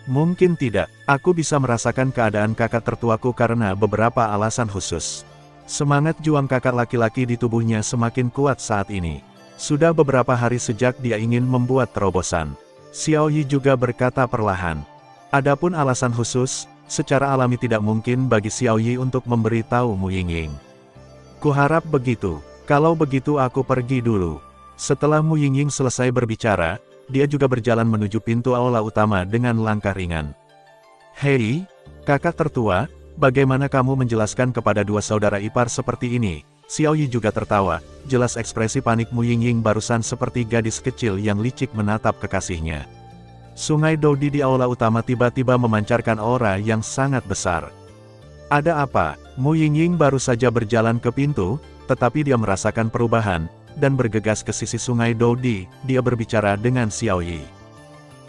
Mungkin tidak, aku bisa merasakan keadaan kakak tertuaku karena beberapa alasan khusus. Semangat juang kakak laki-laki di tubuhnya semakin kuat saat ini. Sudah beberapa hari sejak dia ingin membuat terobosan. Xiao Yi juga berkata perlahan. Adapun alasan khusus, secara alami tidak mungkin bagi Xiao Yi untuk memberitahu Mu Yingying. Kuharap begitu. Kalau begitu aku pergi dulu. Setelah Mu Yingying selesai berbicara, dia juga berjalan menuju pintu aula utama dengan langkah ringan. Hei, kakak tertua, bagaimana kamu menjelaskan kepada dua saudara ipar seperti ini? Xiao Yi juga tertawa, jelas ekspresi panik Mu Yingying barusan seperti gadis kecil yang licik menatap kekasihnya. Sungai Dodi di aula utama tiba-tiba memancarkan aura yang sangat besar. Ada apa? Mu Yingying baru saja berjalan ke pintu, tetapi dia merasakan perubahan, dan bergegas ke sisi sungai Doudi. Dia berbicara dengan Xiao Yi.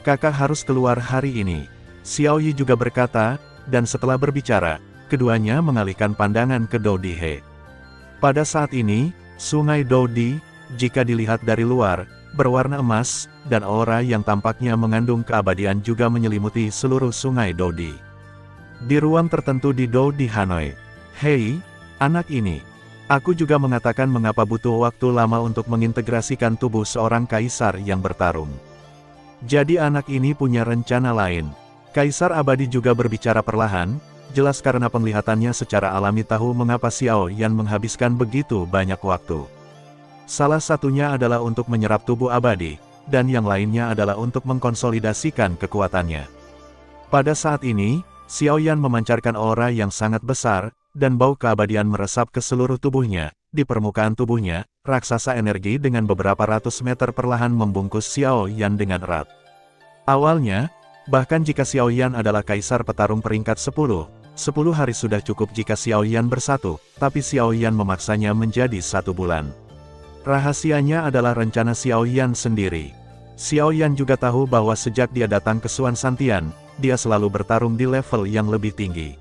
Kakak harus keluar hari ini. Xiao Yi juga berkata, dan setelah berbicara, keduanya mengalihkan pandangan ke Doudi He. Pada saat ini, sungai Doudi, jika dilihat dari luar, berwarna emas, dan aura yang tampaknya mengandung keabadian juga menyelimuti seluruh sungai Doudi. Di ruang tertentu di Doudi Hanoi. Hei, anak ini. Aku juga mengatakan mengapa butuh waktu lama untuk mengintegrasikan tubuh seorang kaisar yang bertarung. Jadi anak ini punya rencana lain. Kaisar abadi juga berbicara perlahan, jelas karena penglihatannya secara alami tahu mengapa Xiao Yan menghabiskan begitu banyak waktu. Salah satunya adalah untuk menyerap tubuh abadi, dan yang lainnya adalah untuk mengkonsolidasikan kekuatannya. Pada saat ini, Xiao Yan memancarkan aura yang sangat besar, dan bau keabadian meresap ke seluruh tubuhnya. Di permukaan tubuhnya, raksasa energi dengan beberapa ratus meter perlahan membungkus Xiao Yan dengan erat. Awalnya, bahkan jika Xiao Yan adalah kaisar petarung peringkat 10 hari sudah cukup jika Xiao Yan bersatu, tapi Xiao Yan memaksanya menjadi 1 bulan. Rahasianya adalah rencana Xiao Yan sendiri. Xiao Yan juga tahu bahwa sejak dia datang ke Xuan Santian, dia selalu bertarung di level yang lebih tinggi.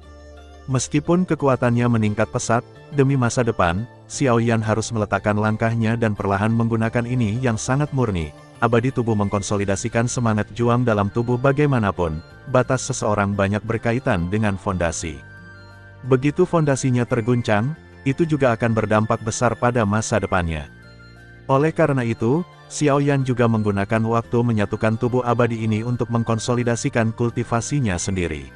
Meskipun kekuatannya meningkat pesat, demi masa depan, Xiao Yan harus meletakkan langkahnya dan perlahan menggunakan ini yang sangat murni. Abadi tubuh mengkonsolidasikan semangat juang dalam tubuh bagaimanapun, batas seseorang banyak berkaitan dengan fondasi. Begitu fondasinya terguncang, itu juga akan berdampak besar pada masa depannya. Oleh karena itu, Xiao Yan juga menggunakan waktu menyatukan tubuh abadi ini untuk mengkonsolidasikan kultivasinya sendiri.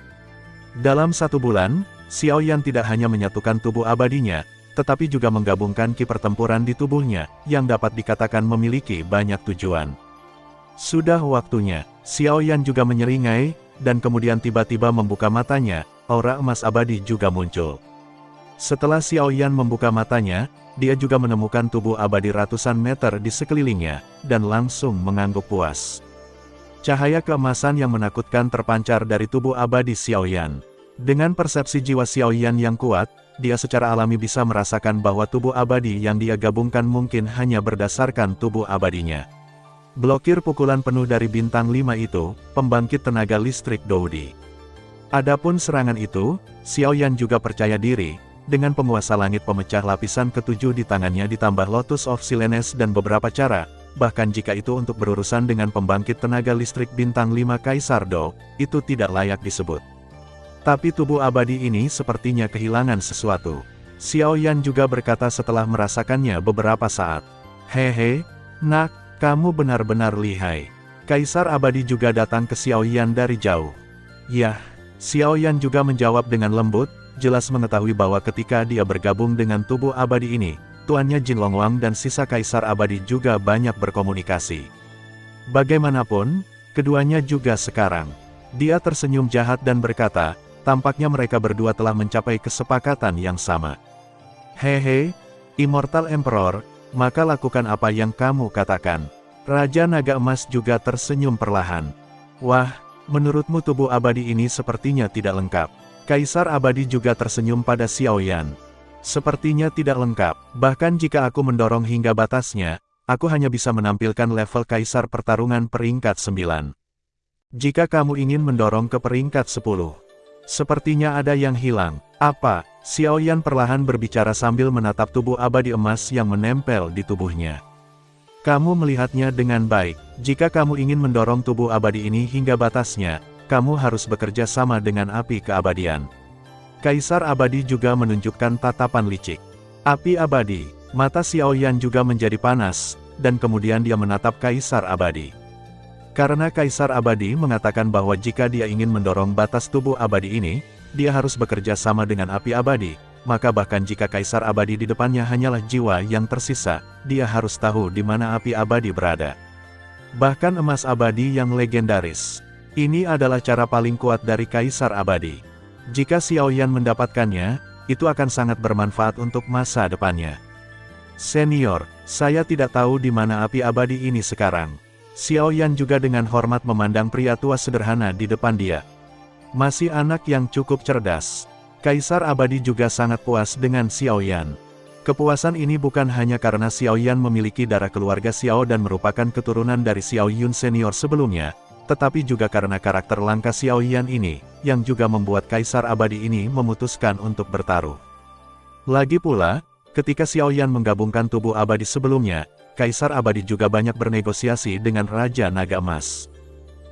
Dalam 1 bulan, Xiao Yan tidak hanya menyatukan tubuh abadinya, tetapi juga menggabungkan ki pertempuran di tubuhnya, yang dapat dikatakan memiliki banyak tujuan. Sudah waktunya, Xiao Yan juga menyeringai, dan kemudian tiba-tiba membuka matanya, aura emas abadi juga muncul. Setelah Xiao Yan membuka matanya, dia juga menemukan tubuh abadi ratusan meter di sekelilingnya, dan langsung mengangguk puas. Cahaya keemasan yang menakutkan terpancar dari tubuh abadi Xiao Yan. Dengan persepsi jiwa Xiao Yan yang kuat, dia secara alami bisa merasakan bahwa tubuh abadi yang dia gabungkan mungkin hanya berdasarkan tubuh abadinya. Blokir pukulan penuh dari bintang 5 itu, pembangkit tenaga listrik Doudi. Adapun serangan itu, Xiao Yan juga percaya diri. Dengan penguasa langit pemecah lapisan ke-7 di tangannya ditambah Lotus of Silenes dan beberapa cara, bahkan jika itu untuk berurusan dengan pembangkit tenaga listrik bintang 5 Kaisar Do, itu tidak layak disebut. Tapi tubuh abadi ini sepertinya kehilangan sesuatu. Xiao Yan juga berkata setelah merasakannya beberapa saat. Hehe, nak, kamu benar-benar lihai. Kaisar abadi juga datang ke Xiao Yan dari jauh. Yah, Xiao Yan juga menjawab dengan lembut, jelas mengetahui bahwa ketika dia bergabung dengan tubuh abadi ini, tuannya Jin Longwang dan sisa kaisar abadi juga banyak berkomunikasi. Bagaimanapun, keduanya juga sekarang. Dia tersenyum jahat dan berkata, tampaknya mereka berdua telah mencapai kesepakatan yang sama. Hehe, Immortal Emperor, maka lakukan apa yang kamu katakan. Raja Naga Emas juga tersenyum perlahan. Wah, menurutmu tubuh abadi ini sepertinya tidak lengkap. Kaisar abadi juga tersenyum pada Xiao Yan. Sepertinya tidak lengkap, bahkan jika aku mendorong hingga batasnya, aku hanya bisa menampilkan level kaisar pertarungan peringkat 9. Jika kamu ingin mendorong ke peringkat 10, sepertinya ada yang hilang. Apa? Xiao Yan perlahan berbicara sambil menatap tubuh abadi emas yang menempel di tubuhnya. Kamu melihatnya dengan baik. Jika kamu ingin mendorong tubuh abadi ini hingga batasnya, kamu harus bekerja sama dengan api keabadian. Kaisar abadi juga menunjukkan tatapan licik. Api abadi, mata Xiao Yan juga menjadi panas, dan kemudian dia menatap Kaisar abadi. Karena Kaisar abadi mengatakan bahwa jika dia ingin mendorong batas tubuh abadi ini, dia harus bekerja sama dengan api abadi, maka bahkan jika Kaisar abadi di depannya hanyalah jiwa yang tersisa, dia harus tahu di mana api abadi berada. Bahkan emas abadi yang legendaris. Ini adalah cara paling kuat dari Kaisar abadi. Jika Xiao Yan mendapatkannya, itu akan sangat bermanfaat untuk masa depannya. Senior, saya tidak tahu di mana api abadi ini sekarang. Xiao Yan juga dengan hormat memandang pria tua sederhana di depan dia. Masih anak yang cukup cerdas. Kaisar Abadi juga sangat puas dengan Xiao Yan. Kepuasan ini bukan hanya karena Xiao Yan memiliki darah keluarga Xiao dan merupakan keturunan dari Xiao Yun senior sebelumnya, tetapi juga karena karakter langka Xiao Yan ini, yang juga membuat Kaisar Abadi ini memutuskan untuk bertaruh. Lagi pula, ketika Xiao Yan menggabungkan tubuh abadi sebelumnya, Kaisar Abadi juga banyak bernegosiasi dengan Raja Naga Emas.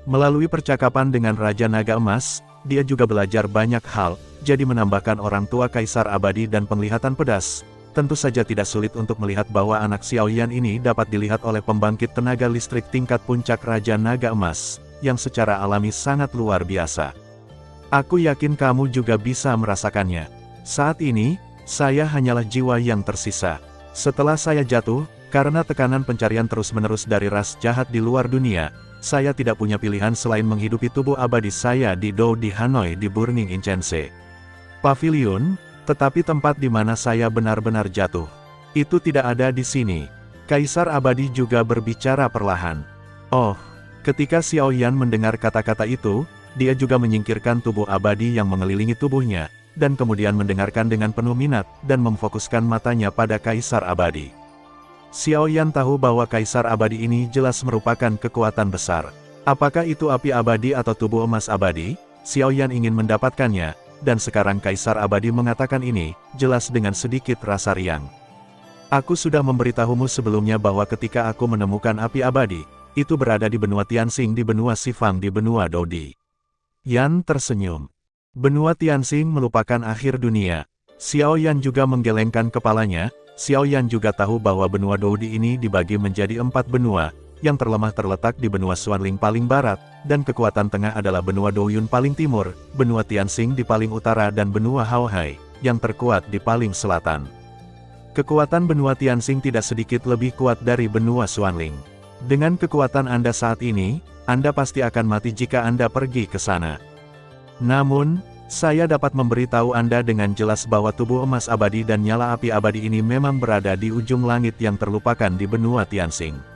Melalui percakapan dengan Raja Naga Emas, dia juga belajar banyak hal, jadi menambahkan orang tua Kaisar Abadi dan penglihatan pedas. Tentu saja tidak sulit untuk melihat bahwa anak Xiao Yan ini dapat dilihat oleh pembangkit tenaga listrik tingkat puncak Raja Naga Emas, yang secara alami sangat luar biasa. Aku yakin kamu juga bisa merasakannya. Saat ini, saya hanyalah jiwa yang tersisa. Setelah saya jatuh, karena tekanan pencarian terus-menerus dari ras jahat di luar dunia, saya tidak punya pilihan selain menghidupi tubuh abadi saya di Dou di Hanoi di Burning Incense Pavilion, tetapi tempat di mana saya benar-benar jatuh. Itu tidak ada di sini. Kaisar Abadi juga berbicara perlahan. Oh, ketika Xiao Yan mendengar kata-kata itu, dia juga menyingkirkan tubuh abadi yang mengelilingi tubuhnya, dan kemudian mendengarkan dengan penuh minat, dan memfokuskan matanya pada Kaisar Abadi. Xiao Yan tahu bahwa Kaisar Abadi ini jelas merupakan kekuatan besar. Apakah itu api abadi atau tubuh emas abadi? Xiao Yan ingin mendapatkannya, dan sekarang Kaisar Abadi mengatakan ini, jelas dengan sedikit rasa riang. Aku sudah memberitahumu sebelumnya bahwa ketika aku menemukan api abadi, itu berada di benua Tianxing di benua Xifang di benua Dodi. Yan tersenyum. Benua Tianxing melupakan akhir dunia. Xiao Yan juga menggelengkan kepalanya. Xiao Yan juga tahu bahwa benua Dodi ini dibagi menjadi 4 benua, yang terlemah terletak di benua Xuanling paling barat, dan kekuatan tengah adalah benua Douyun paling timur, benua Tianxing di paling utara dan benua Haohai, yang terkuat di paling selatan. Kekuatan benua Tianxing tidak sedikit lebih kuat dari benua Xuanling. Dengan kekuatan Anda saat ini, Anda pasti akan mati jika Anda pergi ke sana. Namun, saya dapat memberitahu Anda dengan jelas bahwa tubuh emas abadi dan nyala api abadi ini memang berada di ujung langit yang terlupakan di benua Tianxing.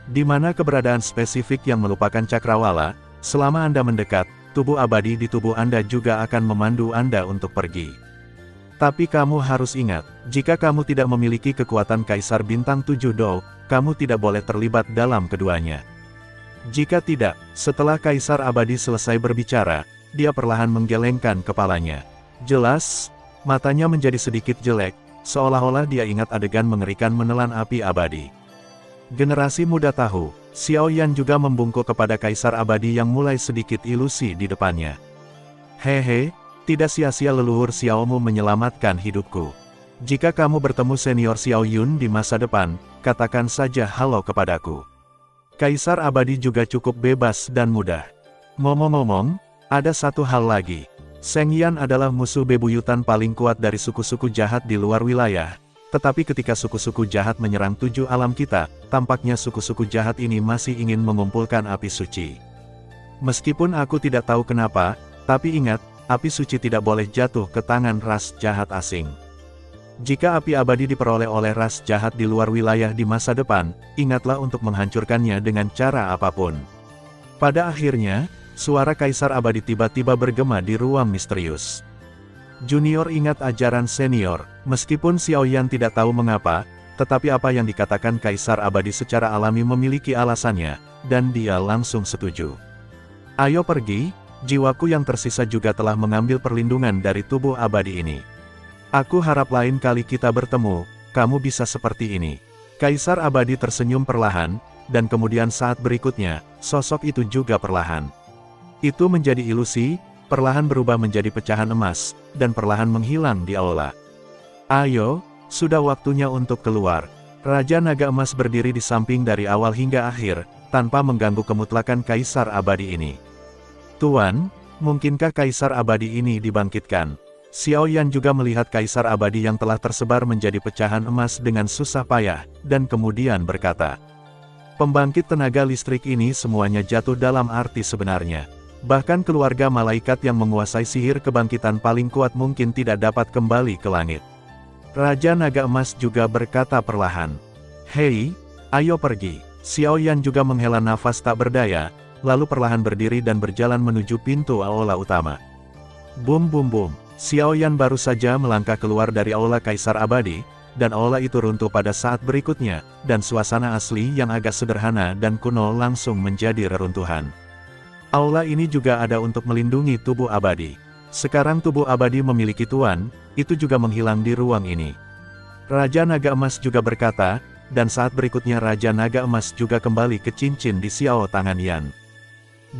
Di mana keberadaan spesifik yang melupakan cakrawala, selama Anda mendekat, tubuh abadi di tubuh Anda juga akan memandu Anda untuk pergi. Tapi kamu harus ingat, jika kamu tidak memiliki kekuatan Kaisar Bintang 7 Dou, kamu tidak boleh terlibat dalam keduanya. Jika tidak, setelah Kaisar Abadi selesai berbicara, dia perlahan menggelengkan kepalanya. Jelas, matanya menjadi sedikit jelek, seolah-olah dia ingat adegan mengerikan menelan api abadi. Generasi muda tahu, Xiao Yan juga membungkuk kepada Kaisar Abadi yang mulai sedikit ilusi di depannya. Hehe, tidak sia-sia leluhur Xiaomu menyelamatkan hidupku. Jika kamu bertemu senior Xiao Yun di masa depan, katakan saja halo kepadaku. Kaisar Abadi juga cukup bebas dan mudah. Ngomong-ngomong, ada satu hal lagi. Seng Yan adalah musuh bebuyutan paling kuat dari suku-suku jahat di luar wilayah. Tetapi ketika suku-suku jahat menyerang 7 alam kita, tampaknya suku-suku jahat ini masih ingin mengumpulkan api suci. Meskipun aku tidak tahu kenapa, tapi ingat, api suci tidak boleh jatuh ke tangan ras jahat asing. Jika api abadi diperoleh oleh ras jahat di luar wilayah di masa depan, ingatlah untuk menghancurkannya dengan cara apapun. Pada akhirnya, suara Kaisar Abadi tiba-tiba bergema di ruang misterius. Junior ingat ajaran senior, meskipun Xiao Yan tidak tahu mengapa, tetapi apa yang dikatakan Kaisar Abadi secara alami memiliki alasannya, dan dia langsung setuju. Ayo pergi, jiwaku yang tersisa juga telah mengambil perlindungan dari tubuh abadi ini. Aku harap lain kali kita bertemu, kamu bisa seperti ini. Kaisar Abadi tersenyum perlahan, dan kemudian saat berikutnya, sosok itu juga perlahan. Itu menjadi ilusi, perlahan berubah menjadi pecahan emas, dan perlahan menghilang di aula. Ayo, sudah waktunya untuk keluar. Raja Naga Emas berdiri di samping dari awal hingga akhir, tanpa mengganggu kemutlakan Kaisar Abadi ini. Tuan, mungkinkah Kaisar Abadi ini dibangkitkan? Xiao Yan juga melihat Kaisar Abadi yang telah tersebar menjadi pecahan emas dengan susah payah, dan kemudian berkata, pembangkit tenaga listrik ini semuanya jatuh dalam arti sebenarnya. Bahkan keluarga malaikat yang menguasai sihir kebangkitan paling kuat mungkin tidak dapat kembali ke langit. Raja Naga Emas juga berkata perlahan, hei, ayo pergi. Xiao Yan juga menghela nafas tak berdaya, lalu perlahan berdiri dan berjalan menuju pintu aula utama. Bum bum bum. Xiaoyan baru saja melangkah keluar dari aula Kaisar Abadi, dan aula itu runtuh pada saat berikutnya, dan suasana asli yang agak sederhana dan kuno langsung menjadi reruntuhan. Aula ini juga ada untuk melindungi tubuh abadi. Sekarang tubuh abadi memiliki tuan, itu juga menghilang di ruang ini. Raja Naga Emas juga berkata, dan saat berikutnya Raja Naga Emas juga kembali ke cincin di Xiao tangan Yan.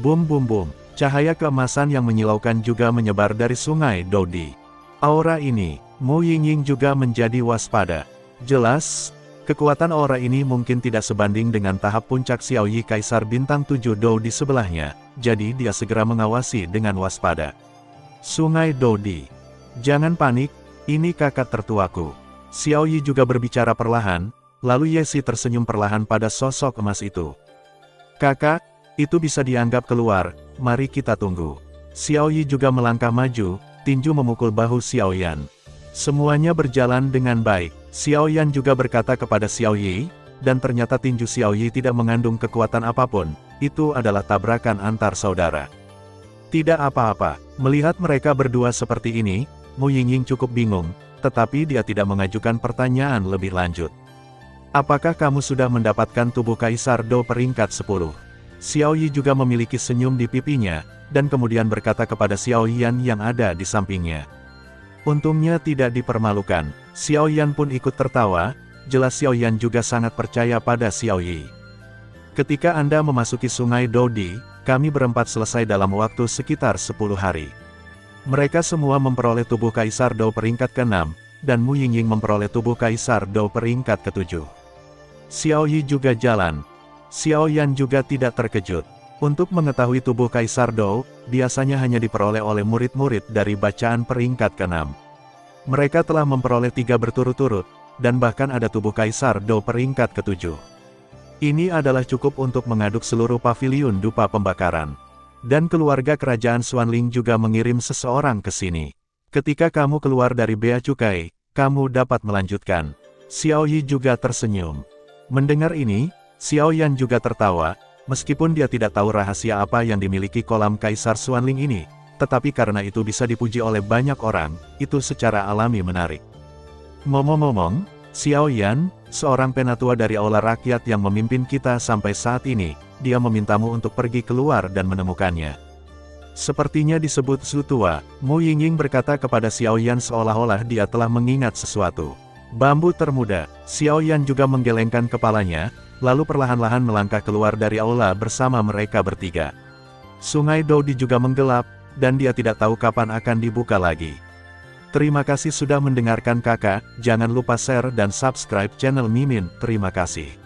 Bum bum bum, cahaya keemasan yang menyilaukan juga menyebar dari sungai Dodi. Aura ini, Mu Yingying juga menjadi waspada. Jelas, kekuatan aura ini mungkin tidak sebanding dengan tahap puncak Xiaoyi Kaisar Bintang 7 Dou di sebelahnya, jadi dia segera mengawasi dengan waspada. Sungai Dodi. Jangan panik, ini kakak tertuaku. Xiaoyi juga berbicara perlahan, lalu Yesi tersenyum perlahan pada sosok emas itu. Kakak, itu bisa dianggap keluar, mari kita tunggu. Xiaoyi juga melangkah maju, tinju memukul bahu Xiaoyan. Semuanya berjalan dengan baik. Xiaoyan juga berkata kepada Xiaoyi, dan ternyata tinju Xiaoyi tidak mengandung kekuatan apapun, itu adalah tabrakan antar saudara. Tidak apa-apa, melihat mereka berdua seperti ini, Mu Yingying cukup bingung, tetapi dia tidak mengajukan pertanyaan lebih lanjut. Apakah kamu sudah mendapatkan tubuh Kaisar Dou peringkat 10? Xiaoyi juga memiliki senyum di pipinya, dan kemudian berkata kepada Xiaoyan yang ada di sampingnya. Untungnya tidak dipermalukan. Xiaoyan pun ikut tertawa, jelas Xiaoyan juga sangat percaya pada Xiaoyi. Ketika Anda memasuki sungai Dodi, kami berempat selesai dalam waktu sekitar 10 hari. Mereka semua memperoleh tubuh Kaisar Dou peringkat ke-6, dan Mu Yingying memperoleh tubuh Kaisar Dou peringkat ke-7. Xiaoyi juga jalan. Xiaoyan juga tidak terkejut. Untuk mengetahui tubuh Kaisar Dou, biasanya hanya diperoleh oleh murid-murid dari bacaan peringkat ke-6. Mereka telah memperoleh 3 berturut-turut, dan bahkan ada tubuh Kaisar Dou peringkat ke-7. Ini adalah cukup untuk mengaduk seluruh paviliun dupa pembakaran. Dan keluarga kerajaan Xuanling juga mengirim seseorang ke sini. Ketika kamu keluar dari bea cukai, kamu dapat melanjutkan. Xiaoyi juga tersenyum. Mendengar ini, Xiaoyan juga tertawa. Meskipun dia tidak tahu rahasia apa yang dimiliki kolam Kaisar Xuanling ini, tetapi karena itu bisa dipuji oleh banyak orang, itu secara alami menarik. Ngomong-ngomong, Xiaoyan, seorang penatua dari aula rakyat yang memimpin kita sampai saat ini, dia memintamu untuk pergi keluar dan menemukannya. Sepertinya disebut Su Tua, Mu Yingying berkata kepada Xiaoyan seolah-olah dia telah mengingat sesuatu. Bambu termuda, Xiaoyan juga menggelengkan kepalanya, lalu perlahan-lahan melangkah keluar dari aula bersama mereka bertiga. Sungai Dodi juga menggelap, dan dia tidak tahu kapan akan dibuka lagi. Terima kasih sudah mendengarkan kakak, jangan lupa share dan subscribe channel Mimin, terima kasih.